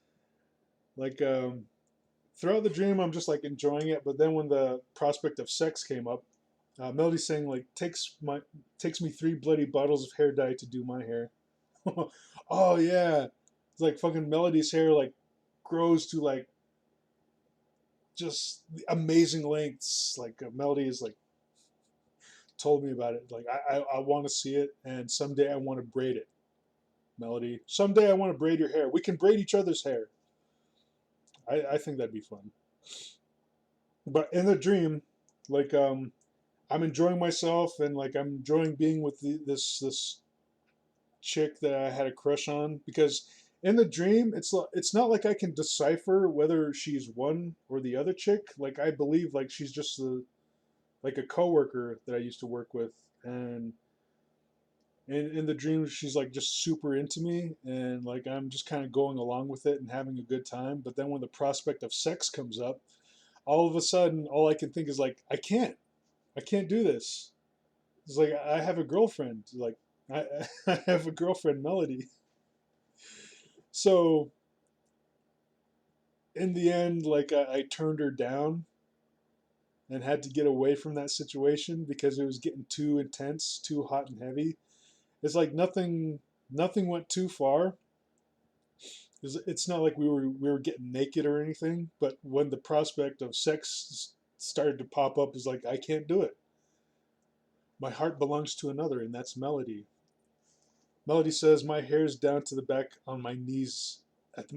like throughout the dream I'm just like enjoying it, but then when the prospect of sex came up, Melody's saying like takes me 3 bloody bottles of hair dye to do my hair. Oh yeah, it's like fucking Melody's hair like grows to like just amazing lengths. Like Melody is like told me about it. Like I want to see it, and someday I want to braid it. Melody, someday I want to braid your hair. We can braid each other's hair. I think that'd be fun. But in the dream, like I'm enjoying myself and like I'm enjoying being with this chick that I had a crush on because in the dream it's not like I can decipher whether she's one or the other chick. Like I believe like she's just like a coworker that I used to work with, and in the dream she's like just super into me, and like I'm just kind of going along with it and having a good time. But then when the prospect of sex comes up, all of a sudden all I can think is like I can't do this. It's like I have a girlfriend. Like I, I have a girlfriend, Melody. So in the end, like I turned her down and had to get away from that situation because it was getting too intense, too hot and heavy. It's like nothing went too far. It's not like we were getting naked or anything, but when the prospect of sex started to pop up, is like I can't do it. My heart belongs to another, and that's Melody. Melody says my hair's down to the back on my knees.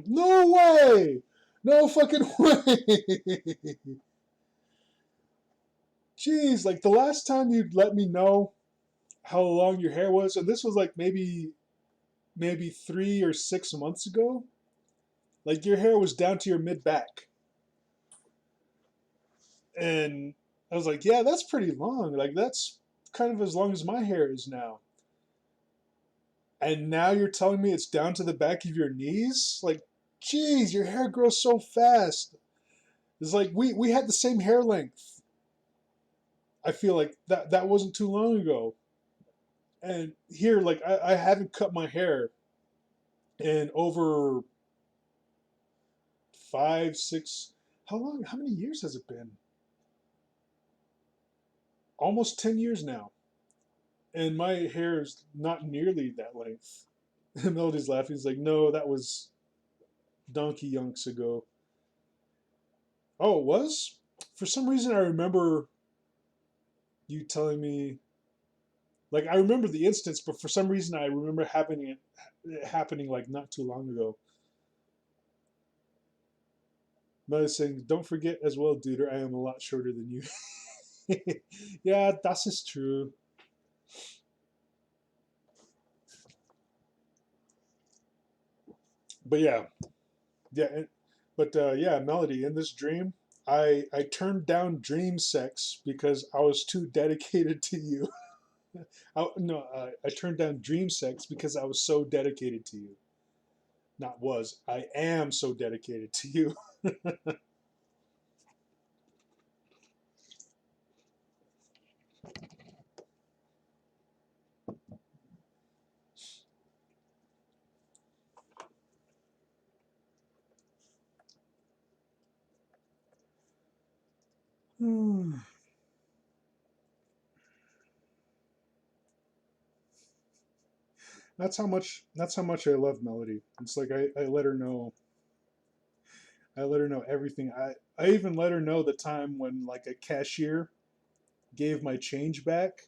No way! No fucking way! Jeez, like the last time you'd let me know how long your hair was, and this was like maybe 3 or 6 months ago. Like your hair was down to your mid back, and I was like, yeah, that's pretty long. Like that's kind of as long as my hair is now. And now you're telling me it's down to the back of your knees? Like, geez, your hair grows so fast. It's like we had the same hair length. I feel like that wasn't too long ago. And here, like I haven't cut my hair in over 5, 6. How long? How many years has it been? Almost 10 years now, and my hair is not nearly that length. And Melody's laughing. He's like, "No, that was donkey yonks ago." Oh, it was. For some reason, I remember you telling me. Like I remember the instance, but for some reason, I remember it happening like not too long ago. Melody's saying, "Don't forget as well, dude. I am a lot shorter than you." Yeah, that is true. But yeah, yeah, but yeah, Melody. In this dream, I turned down dream sex because I was too dedicated to you. No, I turned down dream sex because I was so dedicated to you. Not was. I am so dedicated to you. That's how much I love Melody. It's like I let her know. I let her know everything. I even let her know the time when like a cashier gave my change back,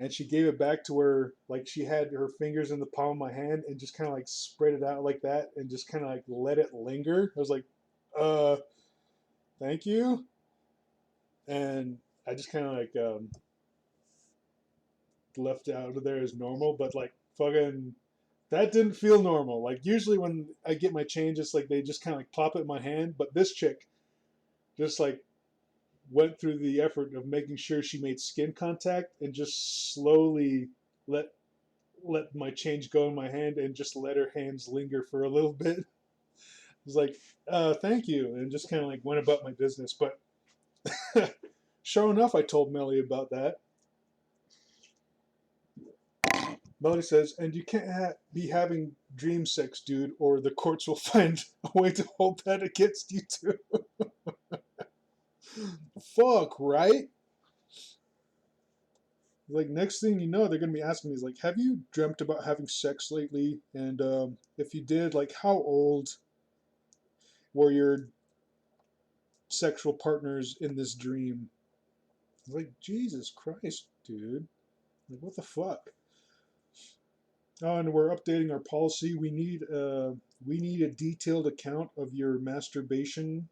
and she gave it back to her like she had her fingers in the palm of my hand and just kind of like spread it out like that and just kind of like let it linger. I was like, uh, thank you. And I just kind of like left it out of there as normal, but like fucking that didn't feel normal. Like usually when I get my change, it's like they just kind of like plop it in my hand, but this chick just like went through the effort of making sure she made skin contact and just slowly let let my change go in my hand and just let her hands linger for a little bit. It was like, thank you, and just kind of like went about my business. But sure enough, I told Melly about that. Melody says, and you can't be having dream sex, dude, or the courts will find a way to hold that against you too. Fuck, right? Like next thing you know, they're gonna be asking me, is like, have you dreamt about having sex lately? And if you did, like, how old were your sexual partners in this dream? Like, Jesus Christ, dude. Like, what the fuck? Oh, and we're updating our policy. We need a detailed account of your masturbation.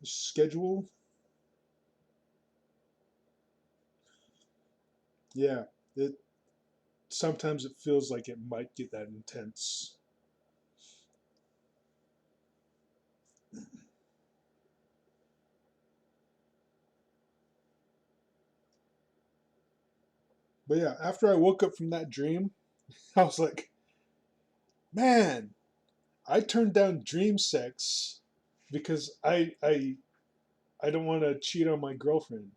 schedule. Yeah, it sometimes it feels like it might get that intense. But yeah, after I woke up from that dream, I was like, man, I turned down dream sex because I don't want to cheat on my girlfriend.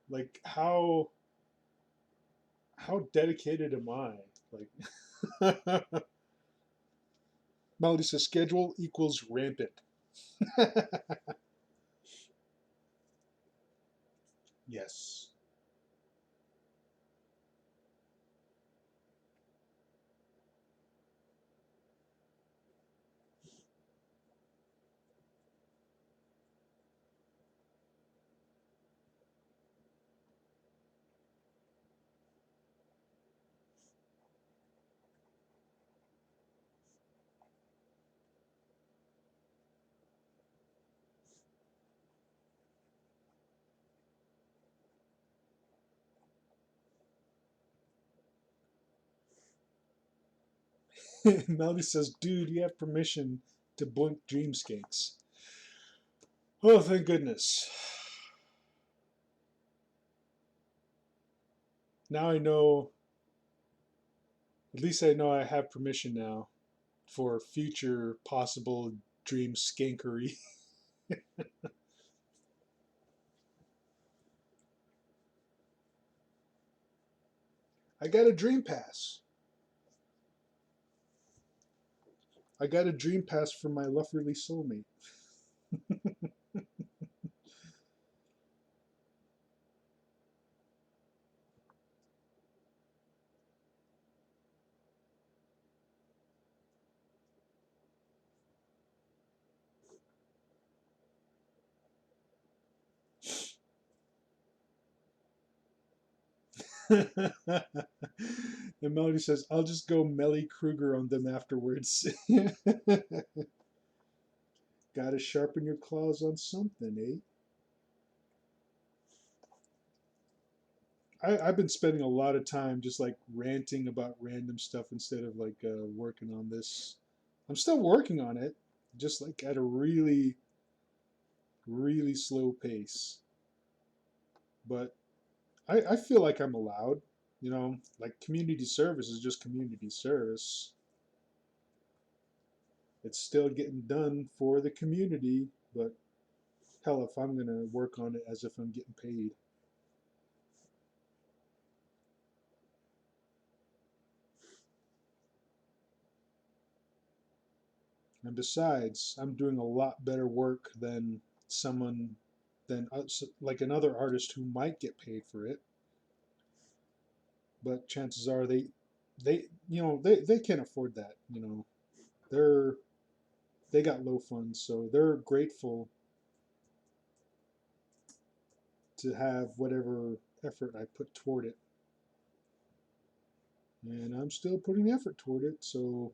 Like how dedicated am I? Like Melody says schedule equals rampant. Yes. Melody says, dude, you have permission to blink dream skanks. Oh, thank goodness. Now I know, at least I know I have permission now for future possible dream skankery. I got a dream pass. I got a dream pass from my loverly soulmate. And Melody says, I'll just go Melly Kruger on them afterwards. Gotta sharpen your claws on something, eh? I've been spending a lot of time just like ranting about random stuff instead of like working on this. I'm still working on it, just like at a really, really slow pace. But I feel like I'm allowed, you know, like community service is just community service. It's still getting done for the community, but hell, if I'm going to work on it as if I'm getting paid. And besides, I'm doing a lot better work than someone, than like another artist who might get paid for it. But chances are they can't afford that. You know, they're they got low funds, so they're grateful to have whatever effort I put toward it. And I'm still putting effort toward it, so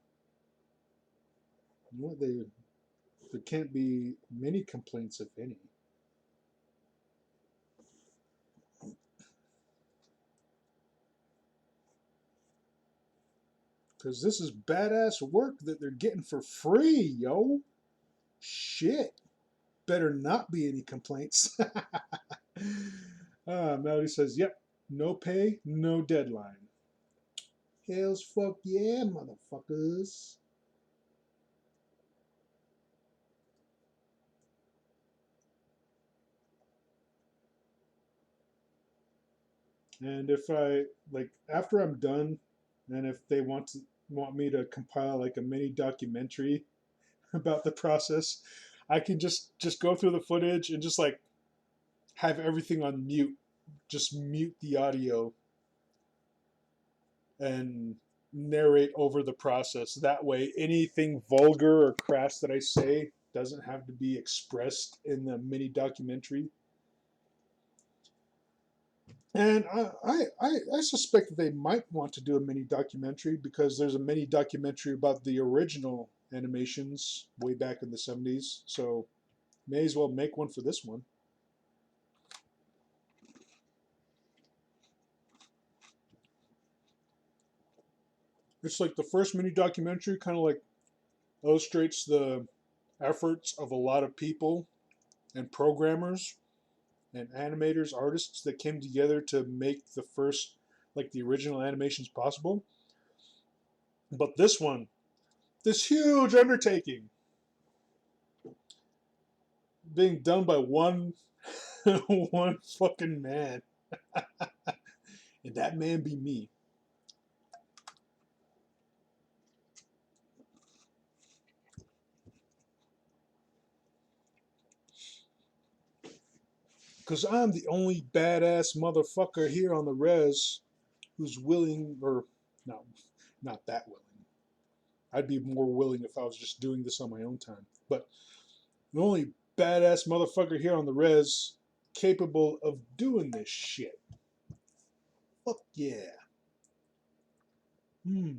you know what, there can't be many complaints, if any. Because this is badass work that they're getting for free, yo. Shit. Better not be any complaints. Melody says, yep, no pay, no deadline. Hells fuck yeah, motherfuckers. And if I, like, after I'm done, and if they want me to compile like a mini documentary about the process, I can just go through the footage and just like have everything on mute, just mute the audio and narrate over the process. That way, anything vulgar or crass that I say doesn't have to be expressed in the mini documentary. And I suspect that they might want to do a mini documentary because there's a mini documentary about the original animations way back in the 70s. So may as well make one for this one. It's like the first mini documentary kind of like illustrates the efforts of a lot of people and programmers and animators, artists that came together to make the first, like the original animations possible. But this one, this huge undertaking, being done by one one fucking man, and that man be me. Because I'm the only badass motherfucker here on the res who's willing, or no, not that willing. I'd be more willing if I was just doing this on my own time. But the only badass motherfucker here on the res capable of doing this shit. Fuck yeah. Hmm.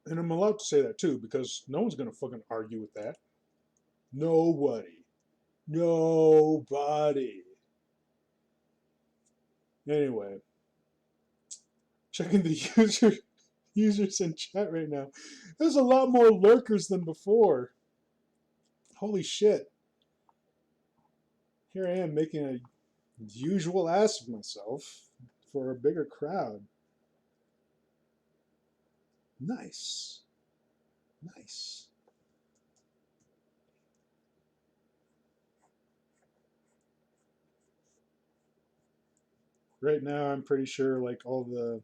And I'm allowed to say that too, because no one's gonna fucking argue with that. Nobody. Nobody. Anyway, checking the users in chat right now. There's a lot more lurkers than before. Holy shit. Here I am making a usual ass of myself for a bigger crowd. Nice. Nice. Right now, I'm pretty sure like all the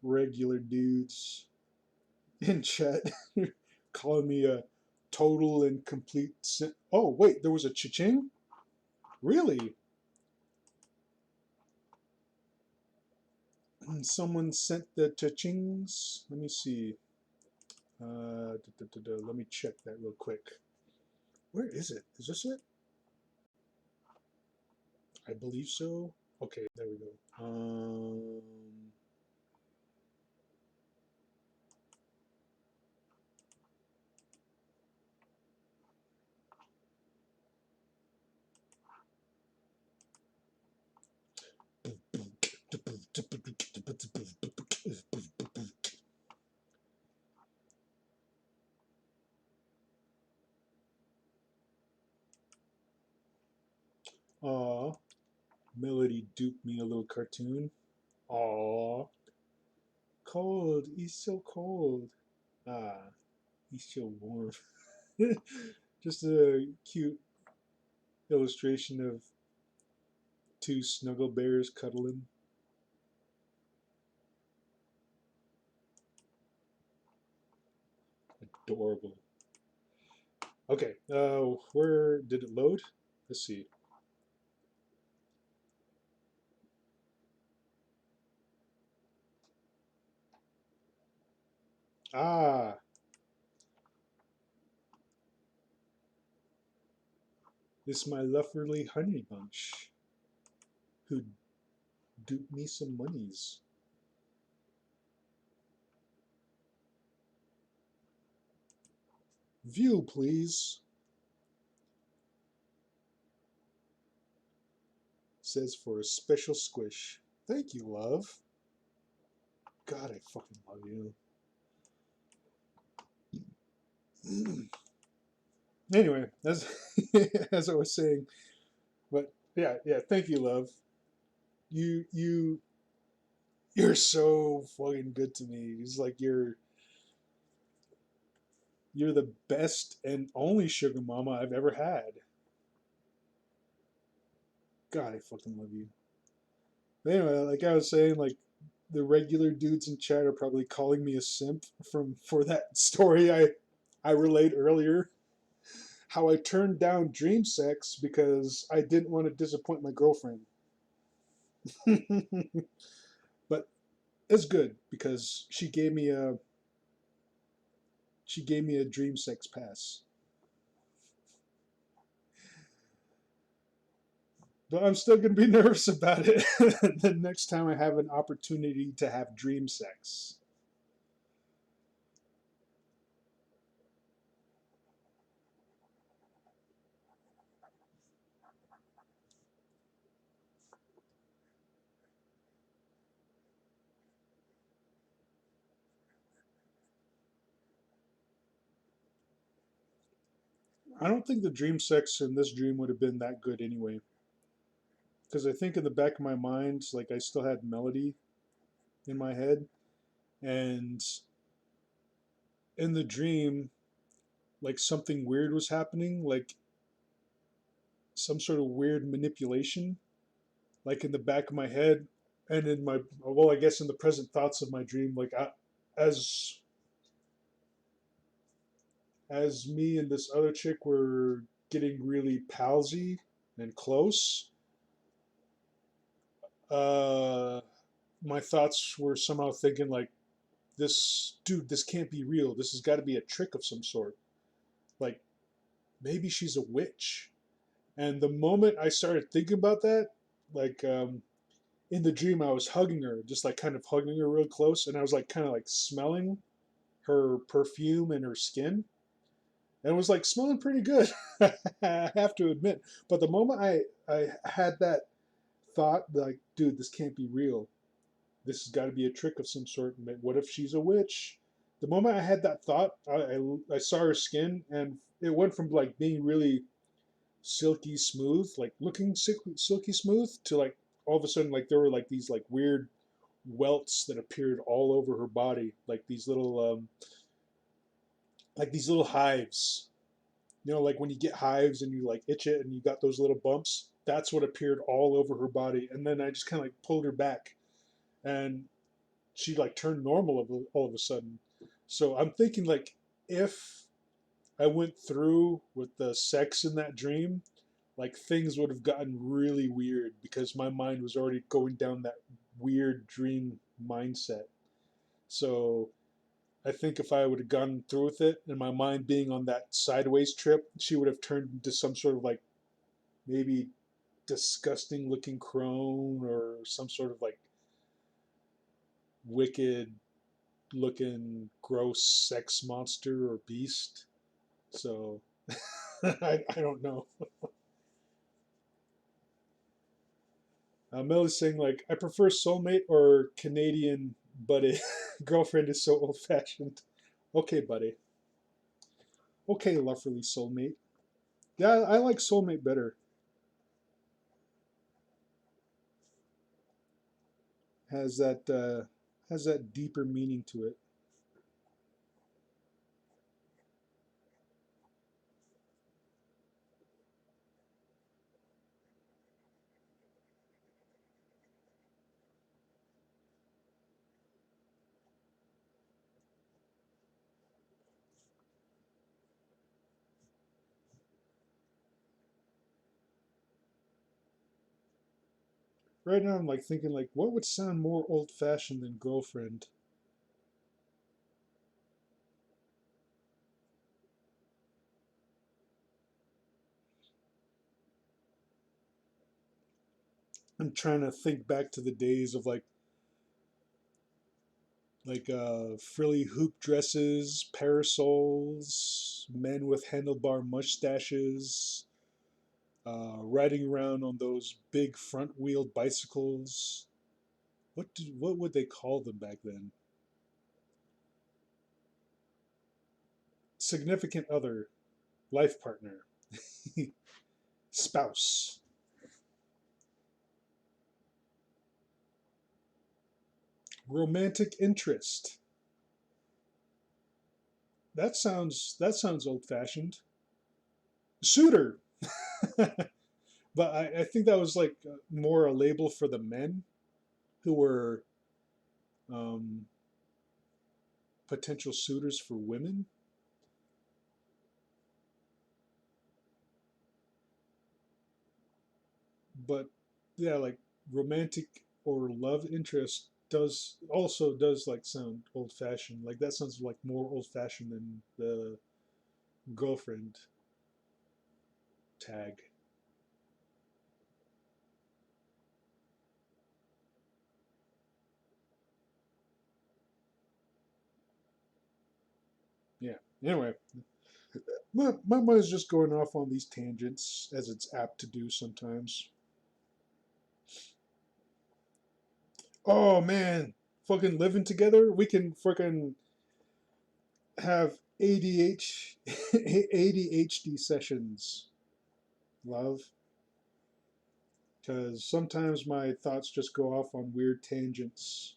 regular dudes in chat calling me a total and complete. Oh, wait, there was a cha-ching? Really? Someone sent the cha-chings? Let me see. Let me check that real quick. Where is it? Is this it? I believe so. Okay, there we go. Aw, Melody duped me a little cartoon. Aw, cold. He's so cold. Ah, he's so warm. Just a cute illustration of two snuggle bears cuddling. Adorable. Okay, where did it load? Let's see. Ah, it's my lovely honey bunch who duped me some monies. View, please. Says for a special squish. Thank you, love. God, I fucking love you. Anyway, as as I was saying, but yeah, thank you, love. You you're so fucking good to me. It's like you're the best and only sugar mama I've ever had. God, I fucking love you. Anyway, like I was saying, like the regular dudes in chat are probably calling me a simp for that story I relayed earlier. How I turned down dream sex because I didn't want to disappoint my girlfriend. But it's good because she gave me a dream sex pass. But I'm still going to be nervous about it the next time I have an opportunity to have dream sex. I don't think the dream sex in this dream would have been that good anyway. Because I think in the back of my mind, like I still had melody in my head. And in the dream, like something weird was happening, like some sort of weird manipulation, like in the back of my head and in my, well, I guess in the present thoughts of my dream, like as as me and this other chick were getting really palsy and close, uh, my thoughts were somehow thinking like, this dude, this can't be real. This has got to be a trick of some sort. Like maybe she's a witch. And the moment I started thinking about that, like in the dream, I was hugging her, just like kind of hugging her real close, and I was like kind of like smelling her perfume and her skin, and it was like smelling pretty good. I have to admit. But the moment I had that thought, like, dude, this can't be real. This has got to be a trick of some sort. What if she's a witch? The moment I had that thought, I saw her skin, and it went from like being really silky smooth, like looking silky smooth, to like all of a sudden like there were like these like weird welts that appeared all over her body, like these little hives. You know, like when you get hives and you like itch it and you got those little bumps. That's what appeared all over her body, and then I just kind of like pulled her back, and she like turned normal all of a sudden. So I'm thinking like if I went through with the sex in that dream, like things would have gotten really weird because my mind was already going down that weird dream mindset. So I think if I would have gone through with it and my mind being on that sideways trip, she would have turned into some sort of like maybe disgusting looking crone or some sort of like wicked looking gross sex monster or beast. So I don't know. Mel saying like, I prefer soulmate or Canadian buddy. Girlfriend is so old fashioned. Okay, buddy. Okay, lovely soulmate. Yeah, I like soulmate better. Has that has that deeper meaning to it. Right now, I'm like thinking like, what would sound more old fashioned than girlfriend? I'm trying to think back to the days of frilly hoop dresses, parasols, men with handlebar mustaches, riding around on those big front wheeled bicycles. What would they call them back then? Significant other, life partner, spouse, romantic interest. That sounds old fashioned. Suitor. But I think that was like more a label for the men who were um, potential suitors for women. But yeah, like romantic or love interest does like sound old fashioned. Like that sounds like more old fashioned than the girlfriend tag. Anyway, my mind's just going off on these tangents as it's apt to do sometimes. Oh man, fucking living together, we can fucking have ADHD sessions, love. Because sometimes my thoughts just go off on weird tangents.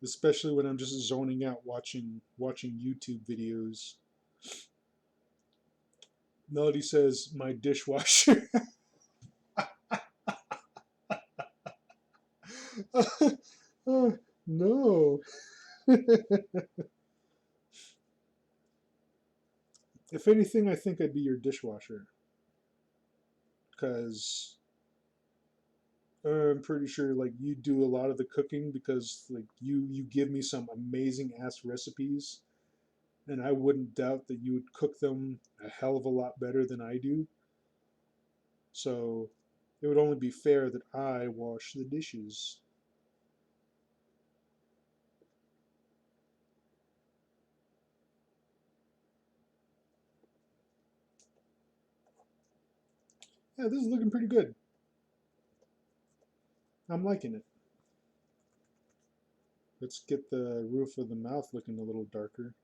Especially when I'm just zoning out watching YouTube videos. Melody says my dishwasher. Oh, no. If anything, I think I'd be your dishwasher because I'm pretty sure like you do a lot of the cooking because like you give me some amazing ass recipes, and I wouldn't doubt that you would cook them a hell of a lot better than I do. So it would only be fair that I wash the dishes. Yeah, this is looking pretty good. I'm liking it. Let's get the roof of the mouth looking a little darker.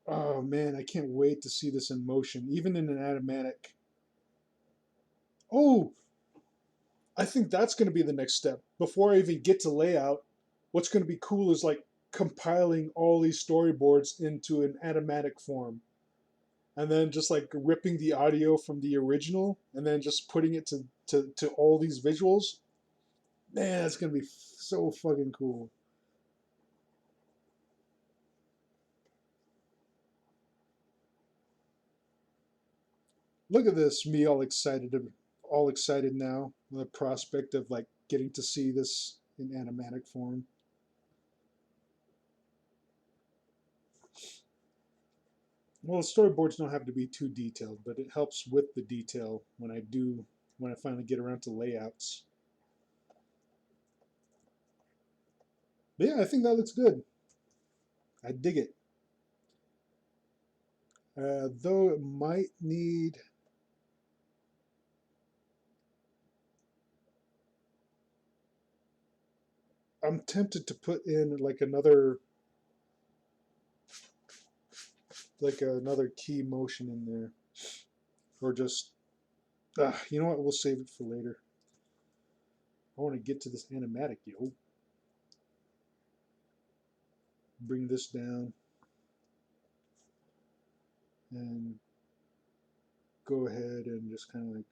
Oh man, I can't wait to see this in motion, even in an animatic. Oh, I think that's going to be the next step. Before I even get to layout, what's going to be cool is like compiling all these storyboards into an animatic form and then just like ripping the audio from the original and then just putting it to all these visuals. Man, that's going to be so fucking cool. Look at this, me all excited now. The prospect of like getting to see this in animatic form. Well, storyboards don't have to be too detailed, but it helps with the detail when I finally get around to layouts. But yeah, I think that looks good. I dig it. Though it might need. I'm tempted to put in like another key motion in there, or just you know what? We'll save it for later. I want to get to this animatic, yo. Bring this down and go ahead and just kind of like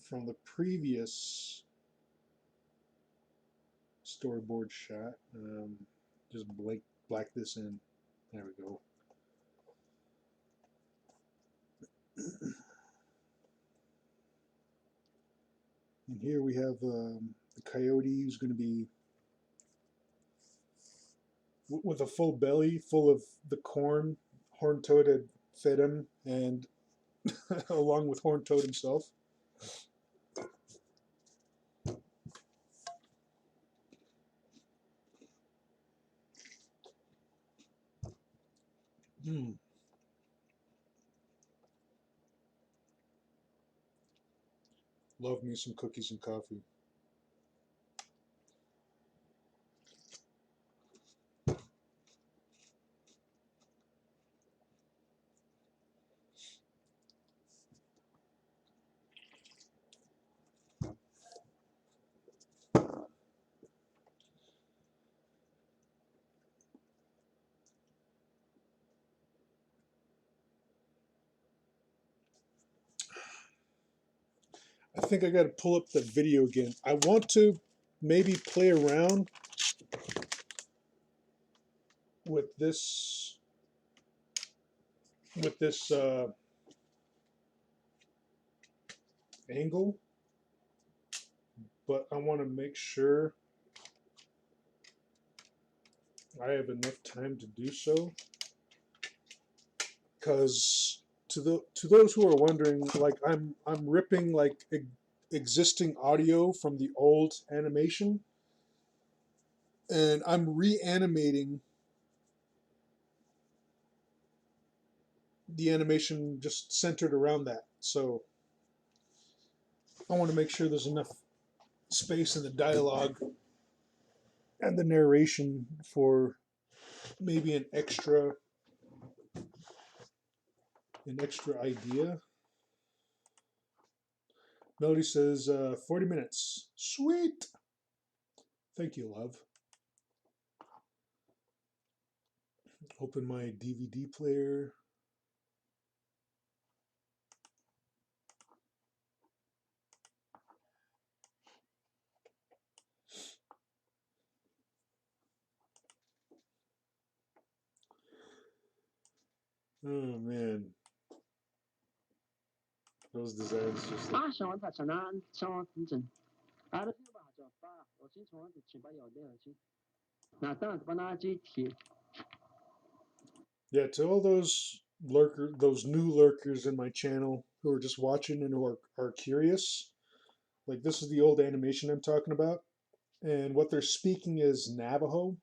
from the previous storyboard shot, just black this in. There we go. And here we have the coyote who's going to be with a full belly full of the corn. Horned Toad had fed him, and along with Horned Toad himself. Mm, love me some cookies and coffee. I think I got to pull up the video again. I want to maybe play around with this angle, but I want to make sure I have enough time to do so. Because to those who are wondering, like I'm ripping like existing audio from the old animation, and I'm reanimating the animation just centered around that. So I want to make sure there's enough space in the dialogue and the narration for maybe an extra idea. Melody says 40 minutes. Sweet. Thank you, love. Open my DVD player. Oh man, those designs just look. Yeah, to all those new lurkers in my channel who are just watching and who are curious, like this is the old animation I'm talking about, and what they're speaking is Navajo.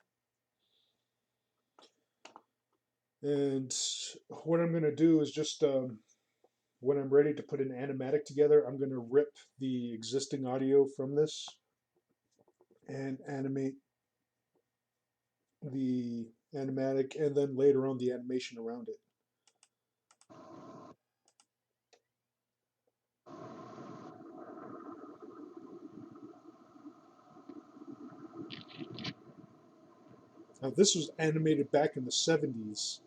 And what I'm gonna do is just when I'm ready to put an animatic together, I'm gonna rip the existing audio from this and animate the animatic, and then later on the animation around it. Now, this was animated back in the 70s.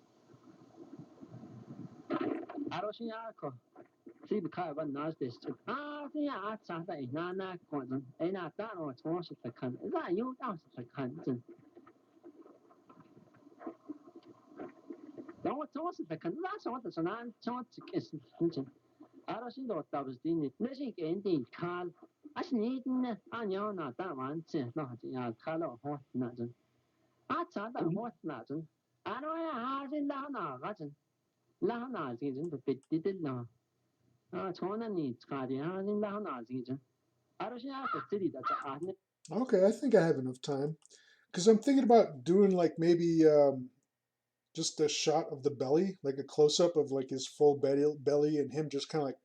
Okay, I think I have enough time because I'm thinking about doing like maybe just a shot of the belly, like a close up of like his full belly and him just kind of like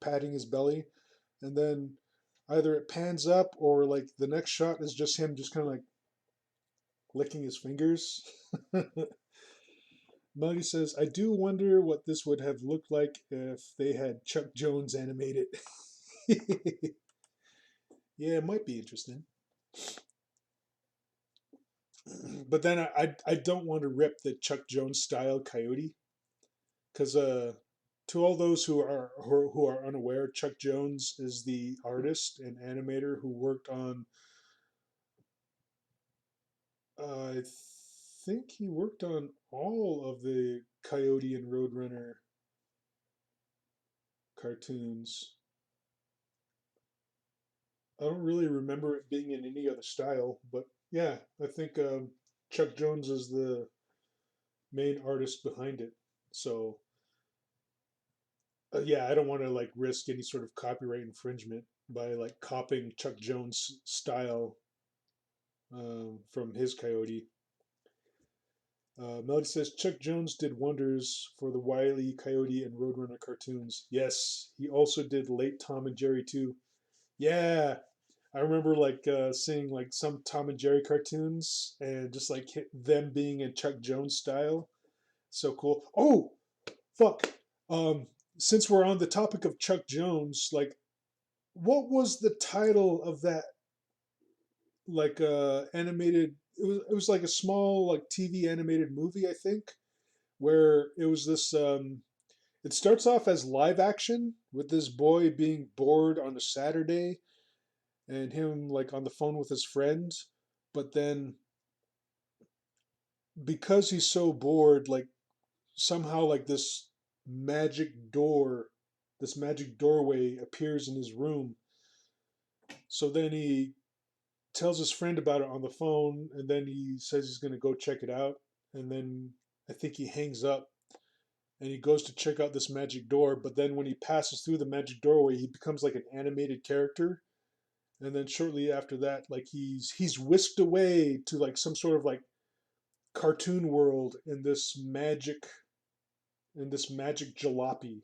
patting his belly, and then either it pans up or like the next shot is just him just kind of like licking his fingers. Melody says, I do wonder what this would have looked like if they had Chuck Jones animated. Yeah, it might be interesting. But then I don't want to rip the Chuck Jones style Coyote because to all those who are unaware, Chuck Jones is the artist and animator who worked on. I think he worked on all of the Coyote and Roadrunner cartoons. I don't really remember it being in any other style, but yeah, I think Chuck Jones is the main artist behind it. So yeah, I don't want to like risk any sort of copyright infringement by like copying Chuck Jones' style from his Coyote. Melody says Chuck Jones did wonders for the Wile E. Coyote and Roadrunner cartoons. Yes, he also did late Tom and Jerry too. Yeah, I remember like seeing like some Tom and Jerry cartoons and just like them being in Chuck Jones style. So cool. Oh, fuck. Um, since we're on the topic of Chuck Jones, like what was the title of that like animated it was like a small like TV animated movie, I think, where it was this it starts off as live action with this boy being bored on a Saturday and him like on the phone with his friends, but then because he's so bored, like somehow like magic door this magic doorway appears in his room, So then he tells his friend about it on the phone, and then he says he's going to go check it out. And then I think he hangs up and he goes to check out this magic door. But then when he passes through the magic doorway, he becomes like an animated character. And then shortly after that, like he's whisked away to like some sort of like cartoon world in this magic jalopy.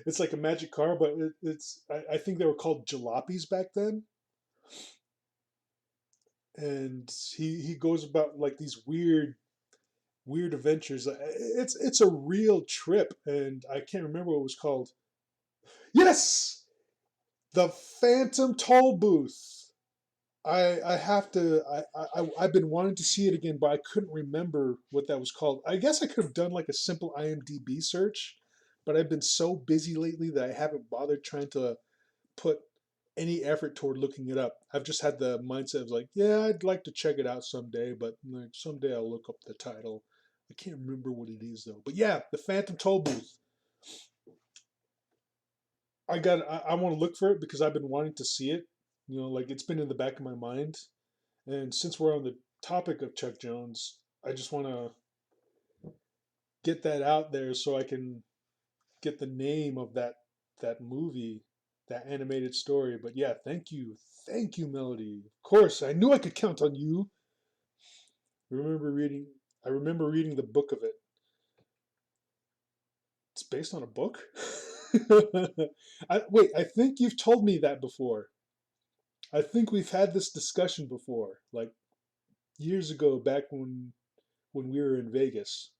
It's like a magic car, but I think they were called jalopies back then. And he goes about like these weird adventures. It's a real trip, and I can't remember what it was called. Yes, the Phantom Toll Booth. I have to I've been wanting to see it again, but I couldn't remember what that was called. I guess I could have done like a simple IMDb search, but I've been so busy lately that I haven't bothered trying to put any effort toward looking it up. I've just had the mindset of like, yeah, I'd like to check it out someday, but like someday I'll look up the title. I can't remember what it is though. But yeah, the Phantom Toll Booth. I want to look for it because I've been wanting to see it. You know, like it's been in the back of my mind. And since we're on the topic of Chuck Jones, I just want to get that out there so I can get the name of that movie, that animated story. But yeah, thank you, Melody. Of course, I knew I could count on you. I remember reading. I remember reading the book of it. It's based on a book. Wait, I think you've told me that before. I think we've had this discussion before, like years ago, back when we were in Vegas.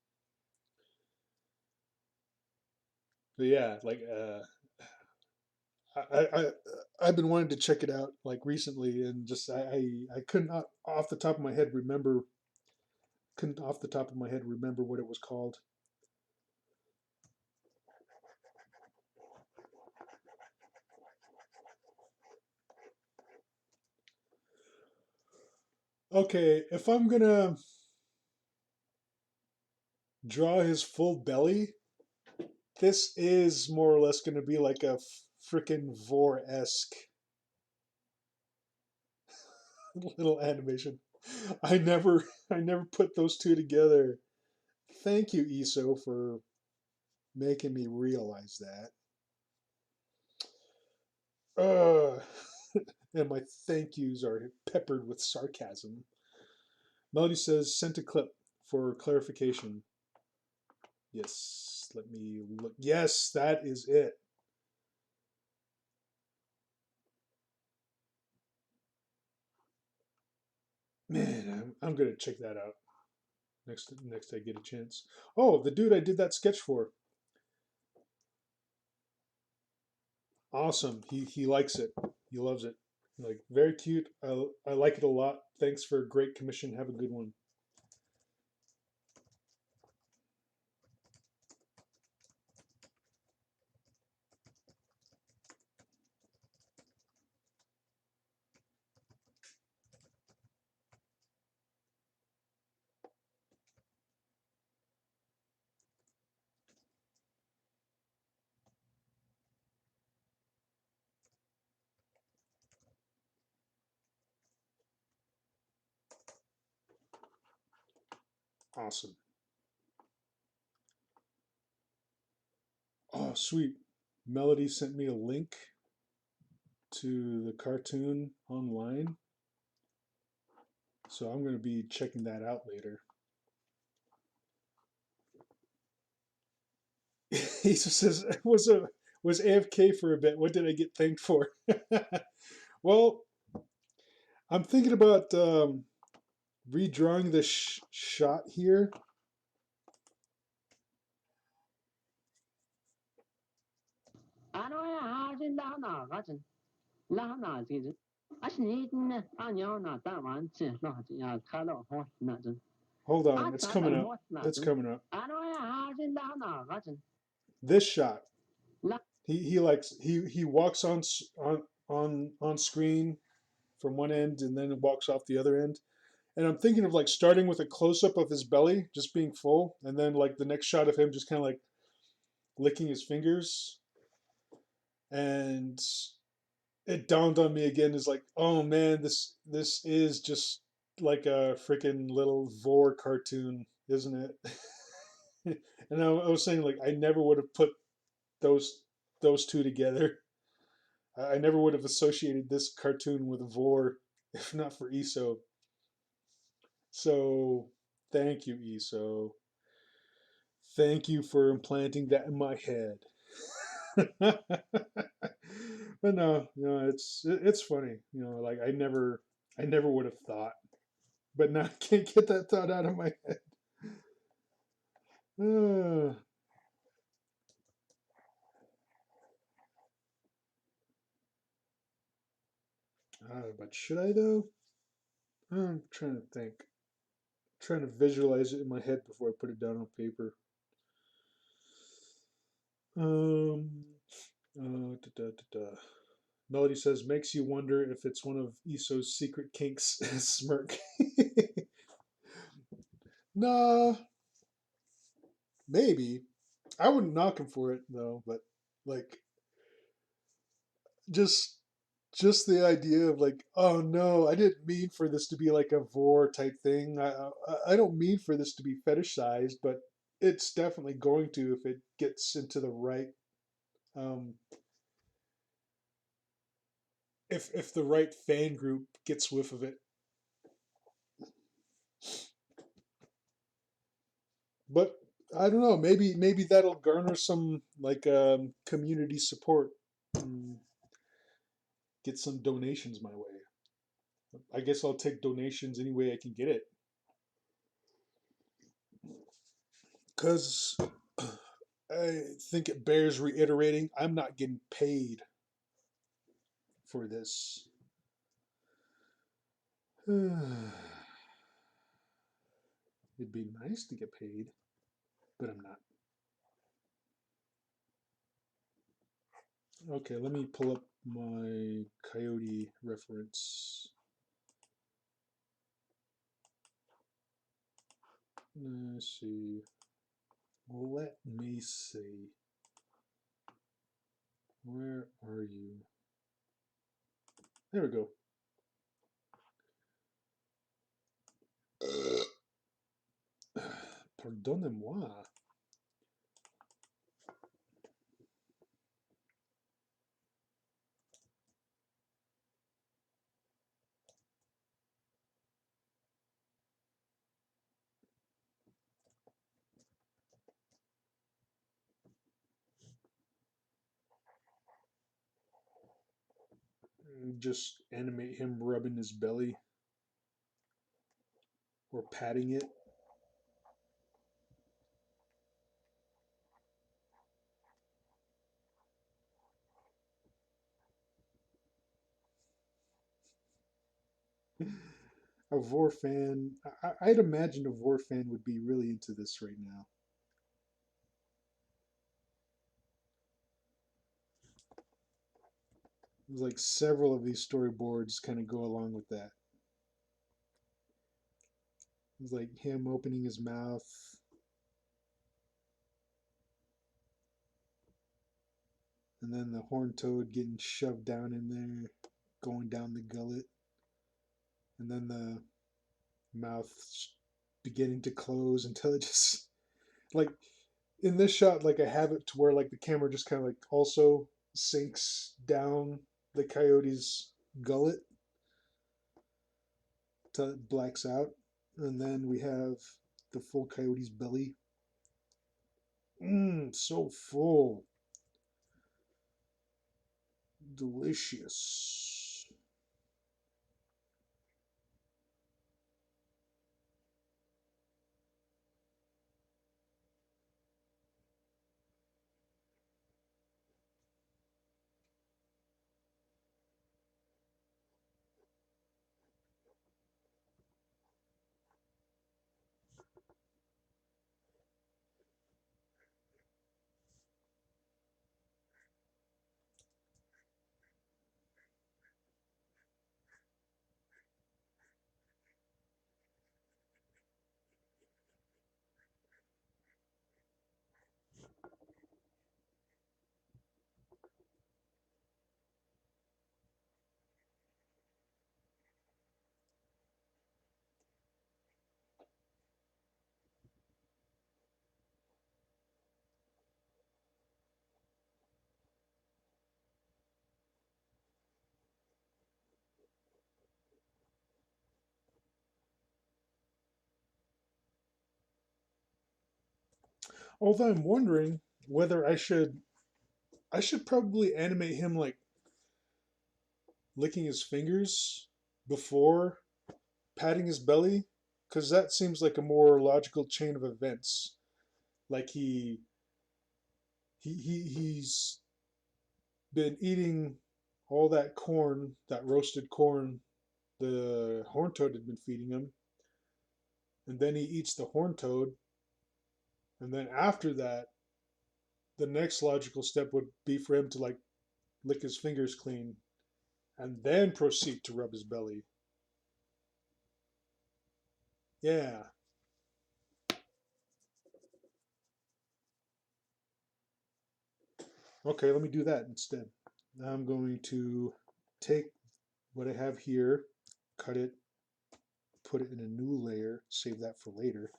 But yeah, like I, I I've been wanting to check it out like recently, and just I couldn't off the top of my head remember couldn't off the top of my head remember what it was called. Okay, if I'm gonna draw his full belly, this is more or less gonna be like a frickin' Vor esque little animation. I never put those two together. Thank you, ESO, for making me realize that. Uh, and my thank yous are peppered with sarcasm. Melody says, sent a clip for clarification. Yes, let me look. Yes, that is it. Man, I'm gonna check that out next I get a chance. Oh, the dude I did that sketch for. Awesome. He likes it. He loves it. Like very cute. I like it a lot. Thanks for a great commission. Have a good one. Awesome. Oh, sweet. Melody sent me a link to the cartoon online, so I'm going to be checking that out later. He says was AFK for a bit. What did I get thanked for? Well, I'm thinking about redrawing this shot here. Hold on, it's coming up. It's coming up. This shot. He walks on screen from one end and then walks off the other end. And I'm thinking of like starting with a close up of his belly just being full, and then like the next shot of him just kind of like licking his fingers, and it dawned on me again. Is like, oh man, this is just like a freaking little vor cartoon, isn't it? And I was saying like I never would have put those those two together. I never would have associated this cartoon with vor if not for ESO. So thank you, ESO. Thank you for implanting that in my head. But no, it's funny. You know, like I never would have thought, but now I can't get that thought out of my head. Uh, but should I though? I'm trying to think. Trying to visualize it in my head before I put it down on paper. Um, da, da, da, da. Melody says makes you wonder if it's one of Iso's secret kinks. Smirk. Nah, maybe. I wouldn't knock him for it though, but like just just the idea of like, oh no, I didn't mean for this to be like a vor type thing. I don't mean for this to be fetishized, but it's definitely going to if it gets into the right um, if the right fan group gets whiff of it. But I don't know. Maybe that'll garner some like community support. And get some donations my way. I guess I'll take donations any way I can get it. Because I think it bears reiterating I'm not getting paid for this. It'd be nice to get paid, but I'm not. Okay, let me pull up my Coyote reference. Let's see. Let me see. Where are you? There we go. Pardonnez-moi. Just animate him rubbing his belly or patting it. A Vor fan, I'd imagine a Vor fan would be really into this right now. There's like several of these storyboards kind of go along with that. It's like him opening his mouth, and then the horned toad getting shoved down in there, going down the gullet, and then the mouth beginning to close until it just like in this shot, like I have it to where like the camera just kind of like also sinks down the coyote's gullet till it blacks out, and then we have the full coyote's belly. So full, delicious. Although I'm wondering whether I should probably animate him like licking his fingers before patting his belly, because that seems like a more logical chain of events. Like he's been eating all that corn, that roasted corn the horn toad had been feeding him, and then he eats the horn toad, and then after that, the next logical step would be for him to like lick his fingers clean and then proceed to rub his belly. Yeah. Okay, let me do that instead. Now I'm going to take what I have here, cut it, put it in a new layer, save that for later.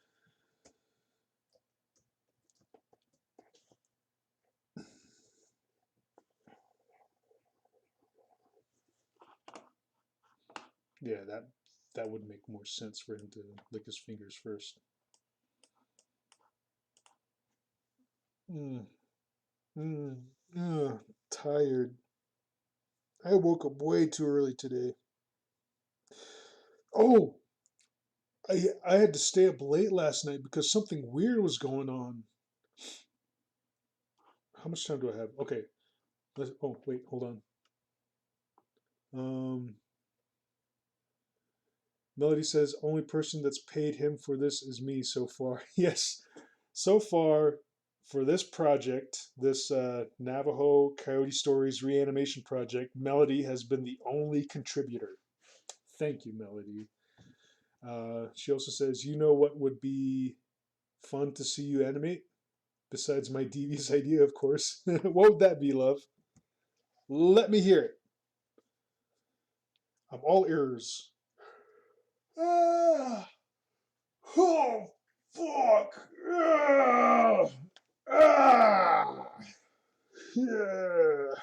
Yeah, that would make more sense for him to lick his fingers first. Mm, mm, tired. I woke up way too early today. Oh, I had to stay up late last night because something weird was going on. How much time do I have? Okay. Oh, wait, hold on. Um, Melody says only person that's paid him for this is me so far. Yes, so far for this project, this Navajo Coyote Stories reanimation project, Melody has been the only contributor. Thank you, Melody. She also says, you know what would be fun to see you animate? Besides my devious idea, of course. What would that be, love? Let me hear it. I'm all ears. Ah, oh, fuck. Ah, ah, yeah.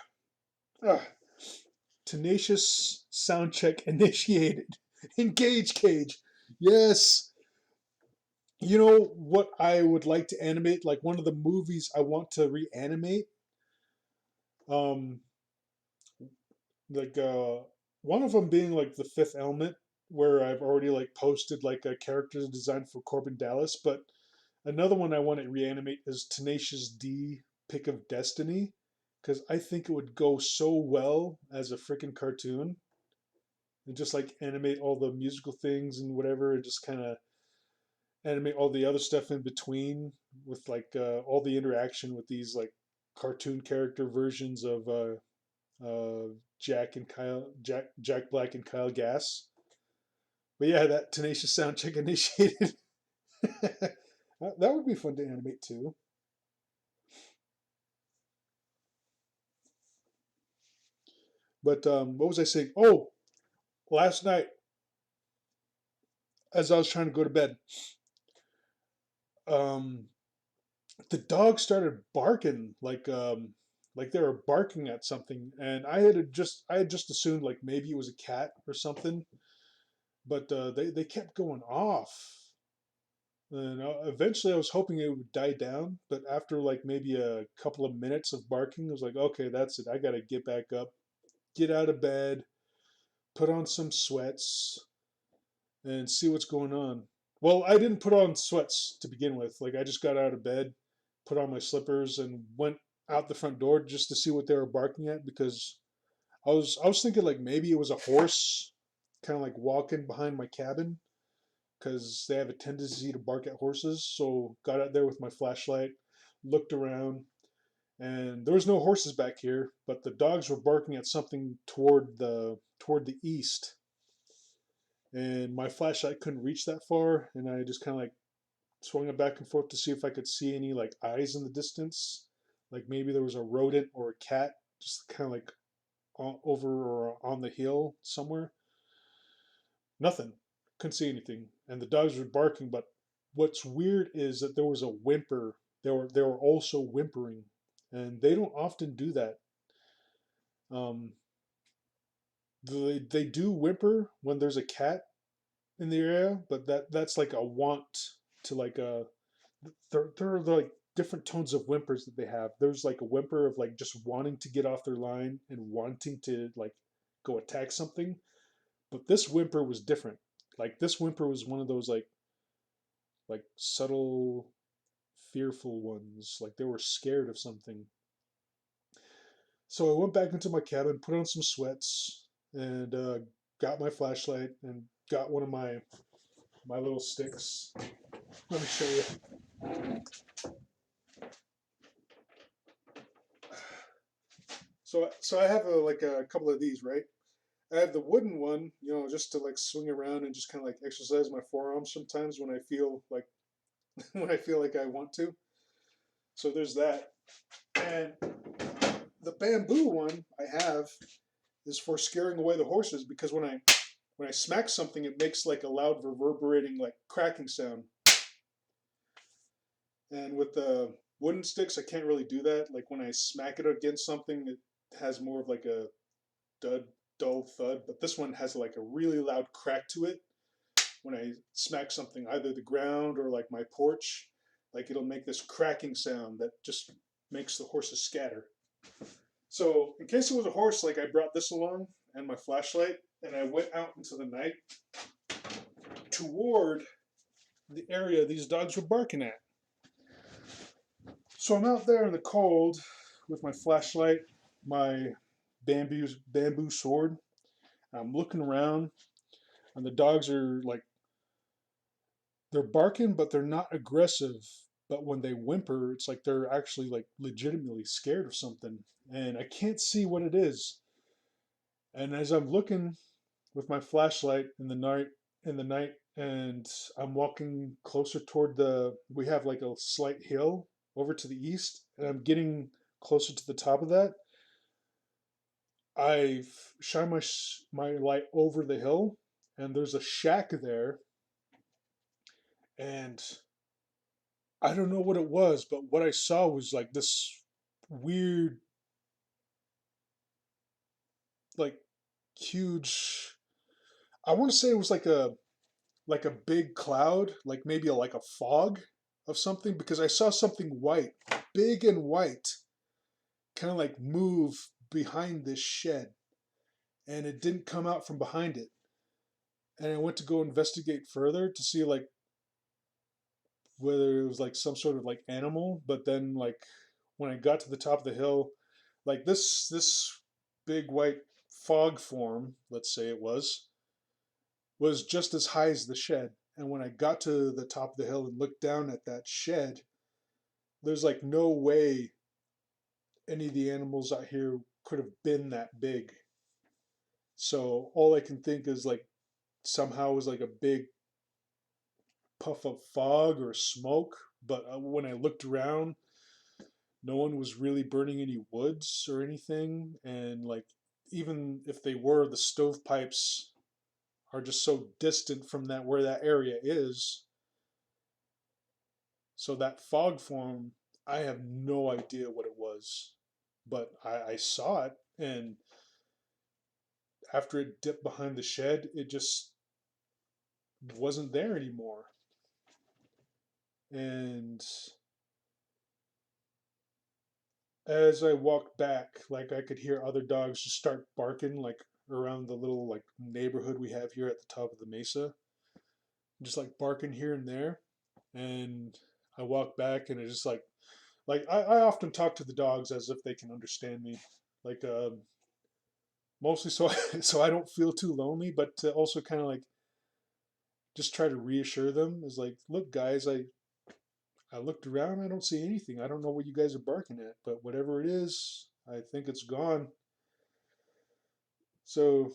Ah. Tenacious sound check initiated. Engage cage. Yes. You know what I would like to animate? Like one of the movies I want to reanimate. Um, like one of them being like the Fifth Element, where I've already like posted like a character design for Corbin Dallas, but another one I want to reanimate is Tenacious D Pick of Destiny, because I think it would go so well as a freaking cartoon, and just like animate all the musical things and whatever, and just kind of animate all the other stuff in between with like all the interaction with these like cartoon character versions of Jack and Kyle, Jack Black and Kyle Gass. But yeah, that Tenacious sound check initiated. That would be fun to animate too. But what was I saying? Oh, last night as I was trying to go to bed, um, the dog started barking like they were barking at something, and I had just assumed like maybe it was a cat or something, but they kept going off. And eventually, I was hoping it would die down, but after like maybe a couple of minutes of barking, I was like, okay, that's it. I got to get back up, get out of bed, put on some sweats, and see what's going on. Well, I didn't put on sweats to begin with. Like, I just got out of bed, put on my slippers, and went out the front door just to see what they were barking at because I was thinking like maybe it was a horse kind of like walking behind my cabin because they have a tendency to bark at horses. So got out there with my flashlight, looked around, and there was no horses back here, but the dogs were barking at something toward the east. And my flashlight couldn't reach that far, and I just kind of like swung it back and forth to see if I could see any like eyes in the distance, like maybe there was a rodent or a cat just kind of like over or on the hill somewhere. Nothing. Couldn't see anything. And the dogs were barking, but what's weird is that there was a whimper. They were also whimpering, and they don't often do that. Um, they do whimper when there's a cat in the area, but that's like a want to like they're like different tones of whimpers that they have. There's like a whimper of like just wanting to get off their line and wanting to like go attack something. But this whimper was different. Like this whimper was one of those like subtle, fearful ones. Like they were scared of something. So I went back into my cabin, put on some sweats, and got my flashlight and got one of my little sticks. Let me show you. So I have like a couple of these, right? I have the wooden one, just to like swing around and just kind of like exercise my forearms sometimes when I feel like when I feel like I want to. So there's that. And the bamboo one I have is for scaring away the horses because when I smack something, it makes like a loud reverberating like cracking sound. And with the wooden sticks, I can't really do that. Like when I smack it against something, it has more of like a dud, dull thud. But this one has like a really loud crack to it. When I smack something, either the ground or like my porch, like it'll make this cracking sound that just makes the horses scatter. So in case it was a horse, like I brought this along and my flashlight, and I went out into the night toward the area these dogs were barking at. So I'm out there in the cold with my flashlight, my bamboo sword. I'm looking around, and the dogs are like they're barking, but they're not aggressive. But when they whimper, it's like they're actually like legitimately scared of something, and I can't see what it is. And as I'm looking with my flashlight in the night, and I'm walking closer toward we have like a slight hill over to the east, and I'm getting closer to the top of that. I shine my light over the hill, and there's a shack there, and I don't know what it was, but what I saw was like this weird, like huge. I want to say it was like a big cloud, like maybe like a fog of something, because I saw something white, big and white, kind of like move behind this shed, and it didn't come out from behind it. And I went to go investigate further to see like whether it was like some sort of like animal, but then like when I got to the top of the hill, like this big white fog form, let's say it was just as high as the shed. And when I got to the top of the hill and looked down at that shed, there's like no way any of the animals out here could have been that big. So all I can think is like somehow it was like a big puff of fog or smoke. But when I looked around, no one was really burning any woods or anything. And like even if they were, the stovepipes are just so distant from that where that area is. So that fog form, I have no idea what it was, but I saw it, and after it dipped behind the shed, it just wasn't there anymore. And as I walked back, like I could hear other dogs just start barking, like around the little like neighborhood we have here at the top of the mesa, just like barking here and there. And I walked back, and it just like I often talk to the dogs as if they can understand me, like mostly so so I don't feel too lonely, but to also kind of like just try to reassure them is like, look, guys, I looked around, I don't see anything. I don't know what you guys are barking at, but whatever it is, I think it's gone. So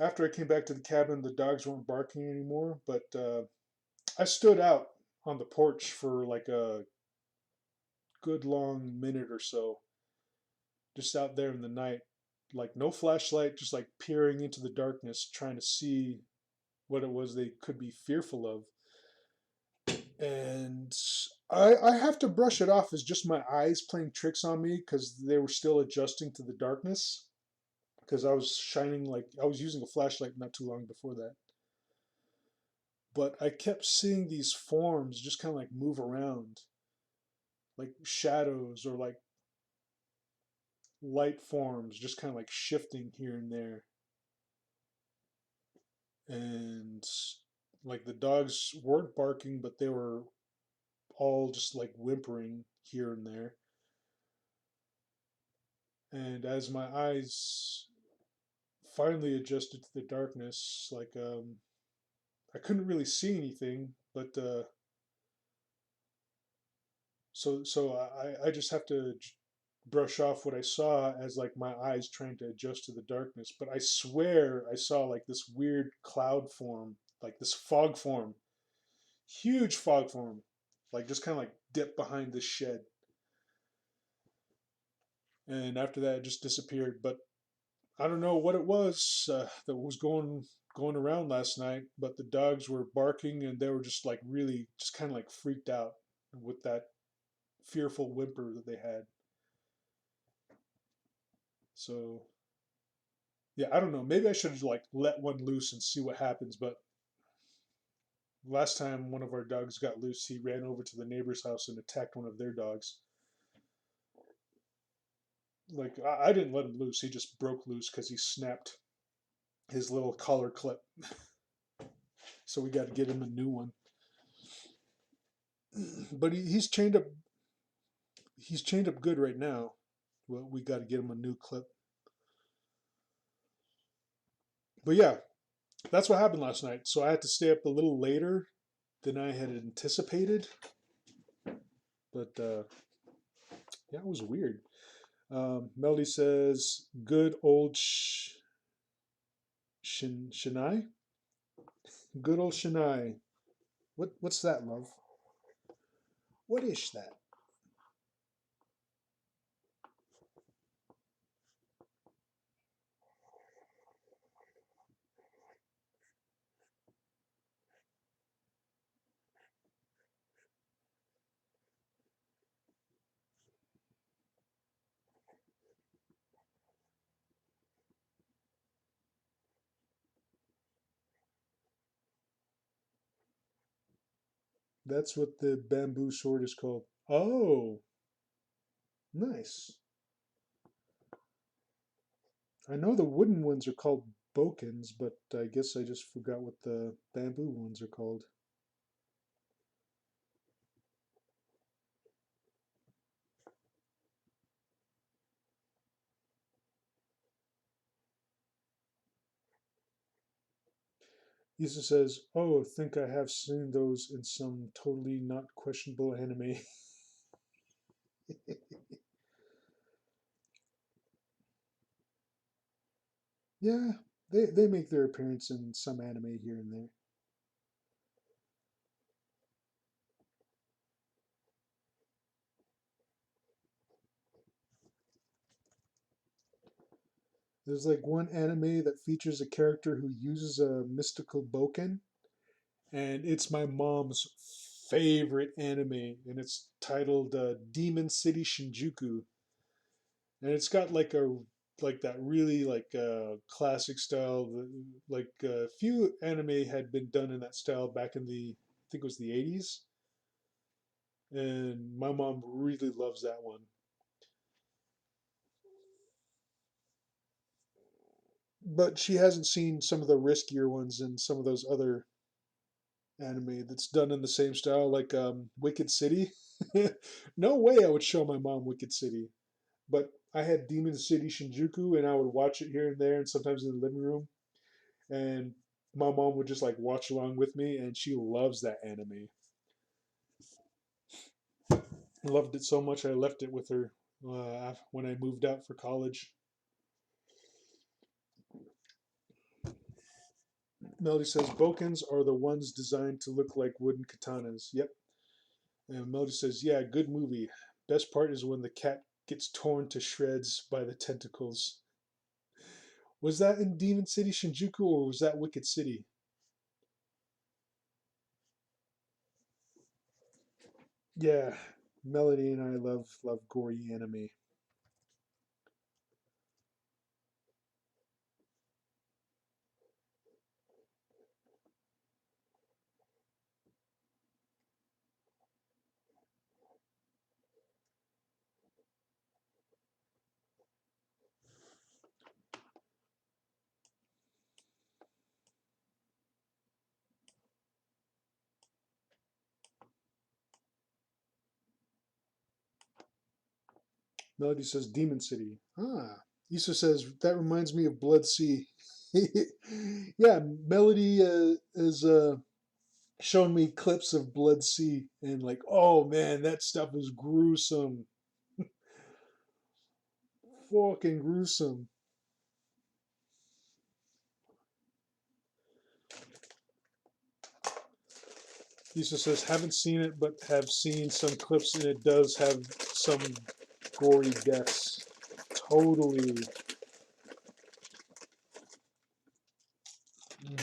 after I came back to the cabin, the dogs weren't barking anymore, but I stood out on the porch for like a good long minute or so, just out there in the night, like no flashlight, just like peering into the darkness, trying to see what it was they could be fearful of. And I have to brush it off as just my eyes playing tricks on me because they were still adjusting to the darkness. Because I was shining like I was using a flashlight not too long before that. But I kept seeing these forms just kind of like move around. like shadows or like light forms just kind of like shifting here and there. And like the dogs weren't barking, but they were all just like whimpering here and there. And as my eyes finally adjusted to the darkness, like I couldn't really see anything, but so I just have to brush off what I saw as like my eyes trying to adjust to the darkness. But I swear I saw like this weird cloud form, like this fog form, huge fog form, like just kind of like dip behind this shed. And after that, it just disappeared. But I don't know what it was that was going around last night. But the dogs were barking, and they were just like really, just kind of like freaked out with that fearful whimper that they had. So yeah, I don't know. Maybe I should have like let one loose and see what happens. But last time one of our dogs got loose, he ran over to the neighbor's house and attacked one of their dogs. Like I didn't let him loose; he just broke loose because he snapped his little collar clip. So we got to get him a new one. But he's chained up. He's chained up good right now. Well, we got to get him a new clip. But yeah, that's what happened last night. So I had to stay up a little later than I had anticipated. But yeah, it was weird. Melody says, "Good old Shanai. Good old Shanai. What's that, love? What is that?" That's what the bamboo sword is called. Oh, nice. I know the wooden ones are called bokens, but I guess I just forgot what the bamboo ones are called. Isa says, "Oh, think I have seen those in some totally not questionable anime." Yeah, they make their appearance in some anime here and there. There's like one anime that features a character who uses a mystical boken, and it's my mom's favorite anime, and it's titled Demon City Shinjuku, and it's got like that really like classic style. Like a few anime had been done in that style back in the I think it was the 80s, and my mom really loves that one. But she hasn't seen some of the riskier ones and some of those other anime that's done in the same style, like Wicked City. No way I would show my mom Wicked City. But I had Demon City Shinjuku, and I would watch it here and there, and sometimes in the living room. And my mom would just like watch along with me, and she loves that anime. I loved it so much I left it with her when I moved out for college. Melody says Bokens are the ones designed to look like wooden katanas. Yep. And Melody says, yeah, good movie. Best part is when the cat gets torn to shreds by the tentacles. Was that in Demon City Shinjuku or was that Wicked City? Yeah, Melody and I love gory anime. Melody says Demon City. Ah. Issa says that reminds me of Blood Sea. Yeah, Melody has shown me clips of Blood Sea and like, oh man, that stuff is gruesome, fucking gruesome. Issa says haven't seen it, but have seen some clips, and it does have some gory deaths. Totally. Mm.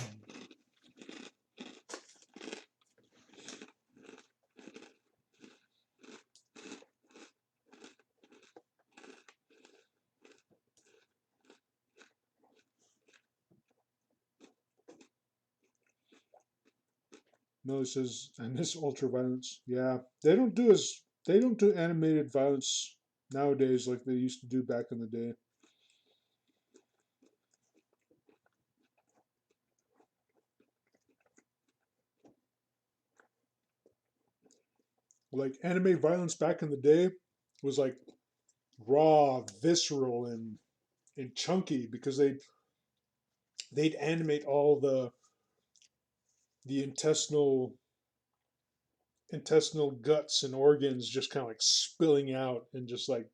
No, it says, and this ultra violence. Yeah, they don't do animated violence nowadays like they used to do back in the day. Like anime violence back in the day was like raw, visceral, and chunky because they'd animate all the intestinal guts and organs just kind of like spilling out and just like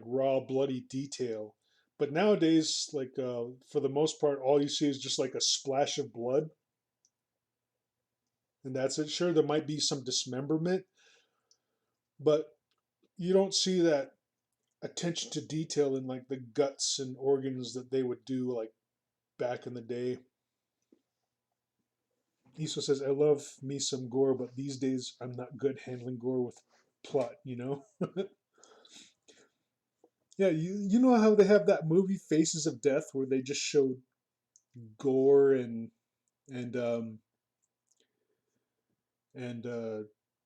raw bloody detail. But nowadays, like for the most part, all you see is just like a splash of blood, and that's it. Sure, there might be some dismemberment, but you don't see that attention to detail in like the guts and organs that they would do like back in the day. Iso says, I love me some gore, but these days I'm not good handling gore with plot, you know? Yeah, you know how they have that movie Faces of Death where they just showed gore and and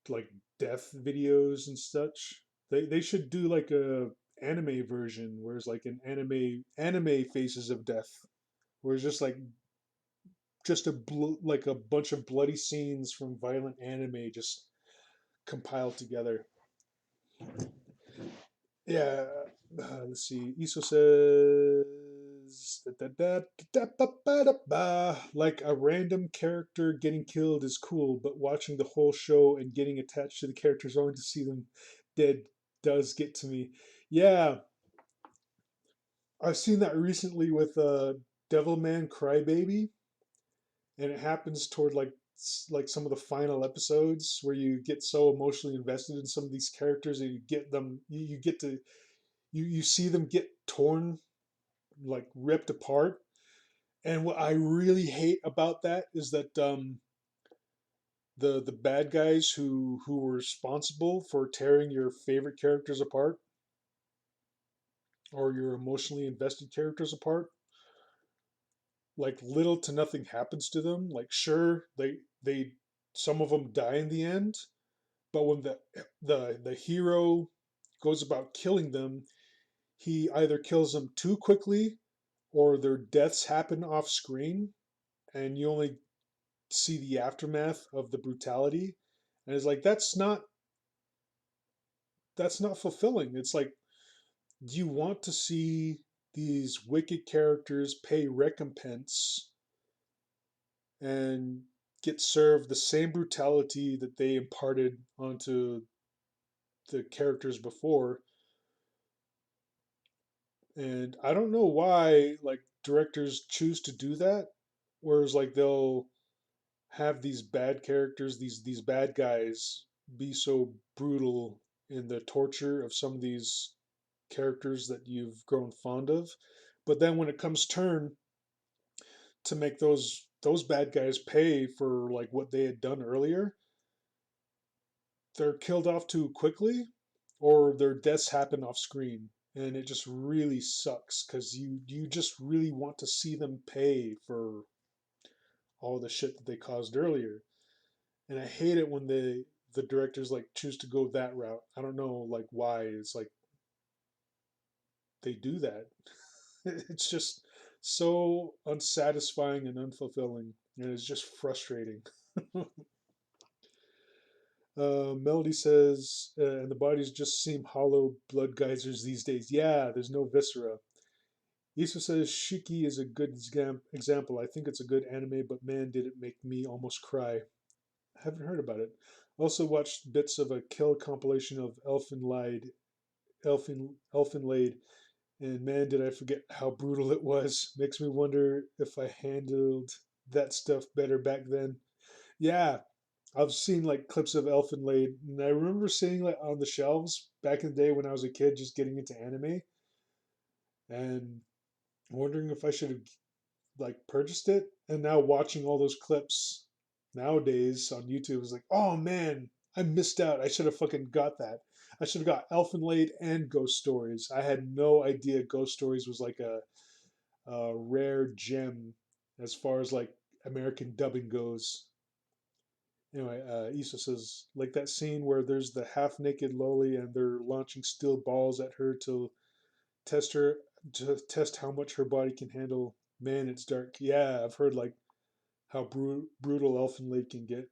like death videos and such. They should do like a anime version where it's like an anime Faces of Death where it's just like a bunch of bloody scenes from violent anime just compiled together. Yeah, let's see. Iso says like a random character getting killed is cool, but watching the whole show and getting attached to the characters only to see them dead does get to me. Yeah, I've seen that recently with Devilman Crybaby, and it happens toward like some of the final episodes where you get so emotionally invested in some of these characters and you get to you see them get torn, like ripped apart. And what I really hate about that is that the bad guys who were responsible for tearing your favorite characters apart or your emotionally invested characters apart, like little to nothing happens to them. Like sure, they some of them die in the end, but when the hero goes about killing them, he either kills them too quickly or their deaths happen off screen and you only see the aftermath of the brutality. And it's like that's not fulfilling. It's like you want to see these wicked characters pay recompense and get served the same brutality that they imparted onto the characters before. And I don't know why like directors choose to do that. Whereas like they'll have these bad characters, these bad guys be so brutal in the torture of some of these characters that you've grown fond of. But then when it comes turn to make those bad guys pay for like what they had done earlier, they're killed off too quickly or their deaths happen off screen. And it just really sucks because you just really want to see them pay for all the shit that they caused earlier. And I hate it when the directors like choose to go that route. I don't know like why. It's like they do that. It's just so unsatisfying and unfulfilling, and it's just frustrating. Melody says, and the bodies just seem hollow blood geysers these days. Yeah, there's no viscera. Issa says Shiki is a good example. I think it's a good anime, but man, did it make me almost cry. I haven't heard about it. Also watched bits of a Kill compilation of Elfin Laid, and man, did I forget how brutal it was. Makes me wonder if I handled that stuff better back then. Yeah, I've seen like clips of Elfin Laid, and I remember seeing like on the shelves back in the day when I was a kid, just getting into anime, and wondering if I should have like purchased it. And now watching all those clips nowadays on YouTube is like, oh man, I missed out. I should have fucking got that. I should have got Elfin Laid and Ghost Stories. I had no idea Ghost Stories was like a rare gem as far as like American dubbing goes. Anyway, Issa says like that scene where there's the half naked Loli and they're launching steel balls at her test her to test how much her body can handle. Man, it's dark. Yeah, I've heard like how brutal Elfenlade can get.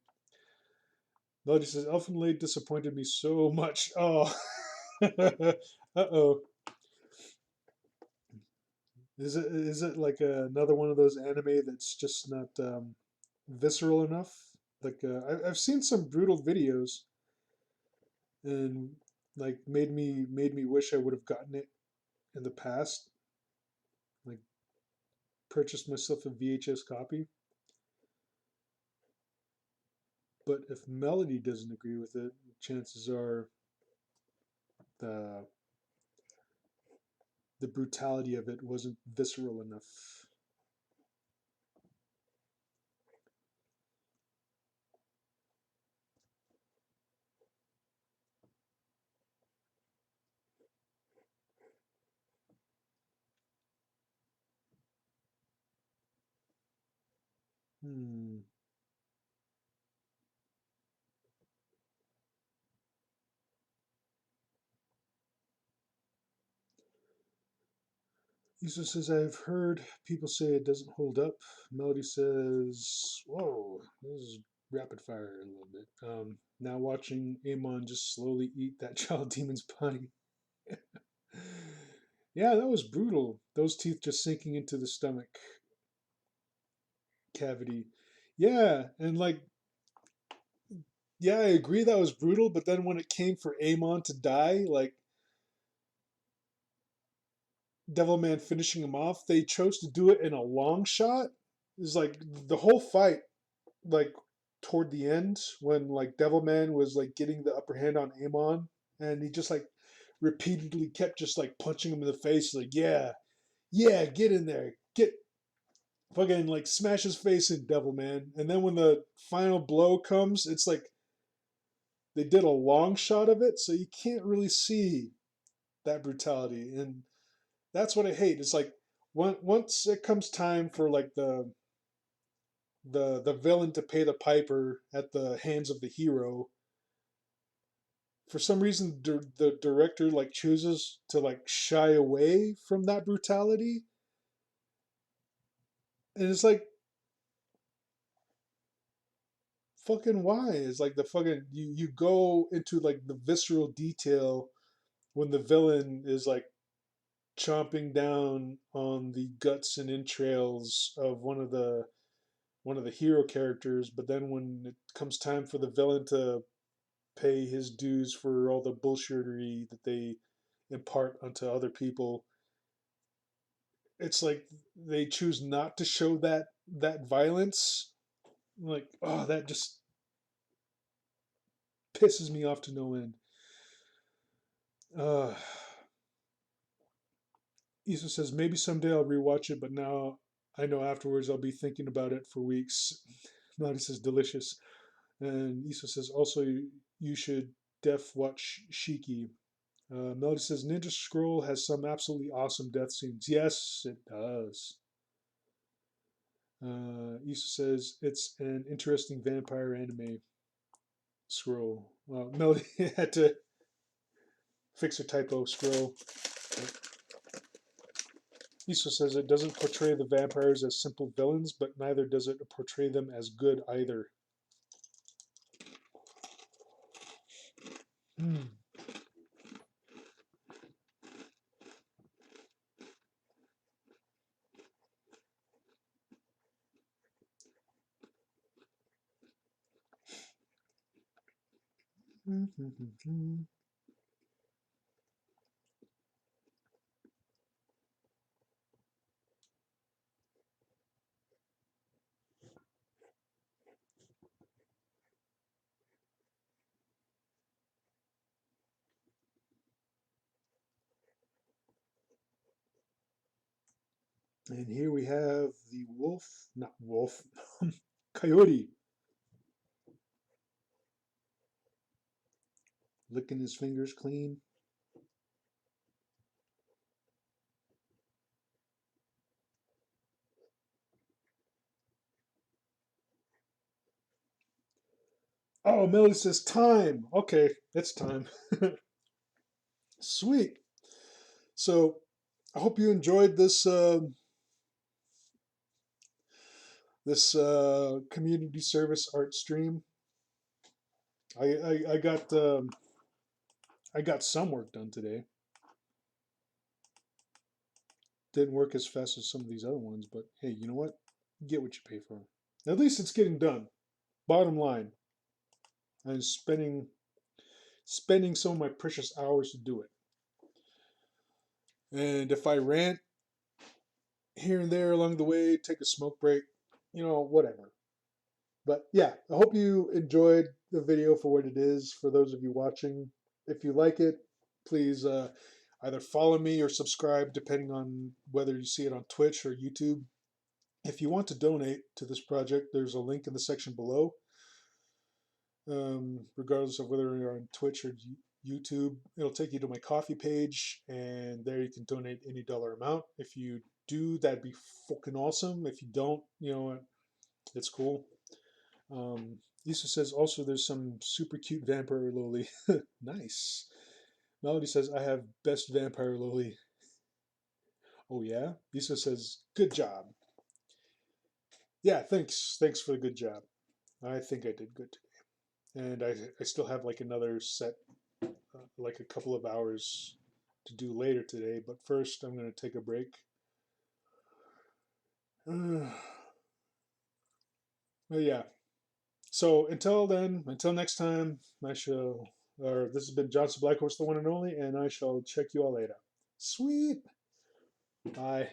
Melody says Elfenlade disappointed me so much. Oh, uh oh. Is it like another one of those anime that's just not visceral enough? Like I've seen some brutal videos and like made me wish I would have gotten it in the past. Like purchased myself a VHS copy. But if Melody doesn't agree with it, chances are the the brutality of it wasn't visceral enough. Hmm. Issa says, I've heard people say it doesn't hold up. Melody says, whoa, this is rapid fire a little bit. Now watching Amon just slowly eat that child demon's body. Yeah, that was brutal. Those teeth just sinking into the stomach cavity. Yeah, and like, yeah, I agree that was brutal, but then when it came for Amon to die, like, Devilman finishing him off, they chose to do it in a long shot. It's like the whole fight, like toward the end, when like Devilman was like getting the upper hand on Amon, and he just like repeatedly kept just like punching him in the face, like yeah, yeah, get in there, get fucking like smash his face in, Devilman. And then when the final blow comes, it's like they did a long shot of it, so you can't really see that brutality, and that's what I hate. It's like once it comes time for like the villain to pay the piper at the hands of the hero, for some reason the director like chooses to like shy away from that brutality, and it's like fucking why? It's like the fucking you go into like the visceral detail when the villain is like chomping down on the guts and entrails of one of the hero characters, but then when it comes time for the villain to pay his dues for all the bullshittery that they impart onto other people, it's like they choose not to show that violence. Like, oh, that just pisses me off to no end. Uh, Issa says maybe someday I'll rewatch it, but now I know afterwards I'll be thinking about it for weeks. Nadi says delicious, and Issa says also you should watch Shiki. Melody says Ninja Scroll has some absolutely awesome death scenes. Yes, it does. Issa says it's an interesting vampire anime. Scroll. Melody had to fix a typo. Scroll. Issa says it doesn't portray the vampires as simple villains, but neither does it portray them as good either. Mm. And here we have the wolf, not wolf, coyote, licking his fingers clean. Oh, Melody says time. Okay, it's time. Sweet. So I hope you enjoyed this community service art stream. I got some work done today. Didn't work as fast as some of these other ones, but hey, you know what? Get what you pay for. At least it's getting done. Bottom line, I'm spending some of my precious hours to do it. And if I rant here and there along the way, take a smoke break, whatever. But yeah, I hope you enjoyed the video for what it is. For those of you watching, if you like it, please either follow me or subscribe, depending on whether you see it on Twitch or YouTube. If you want to donate to this project, there's a link in the section below. Regardless of whether you're on Twitch or YouTube, it'll take you to my coffee page, and there you can donate any dollar amount. If you do, that'd be fucking awesome. If you don't, it's cool. Lisa says also there's some super cute vampire loli. Nice. Melody says I have best vampire loli. Oh yeah. Lisa says good job. Yeah, thanks for the good job. I think I did good today, and I still have like another set, like a couple of hours to do later today. But first, I'm gonna take a break. But yeah. So until then, until next time, I shall. Or this has been Johnson Blackhorse, the one and only, and I shall check you all later. Sweet. Bye.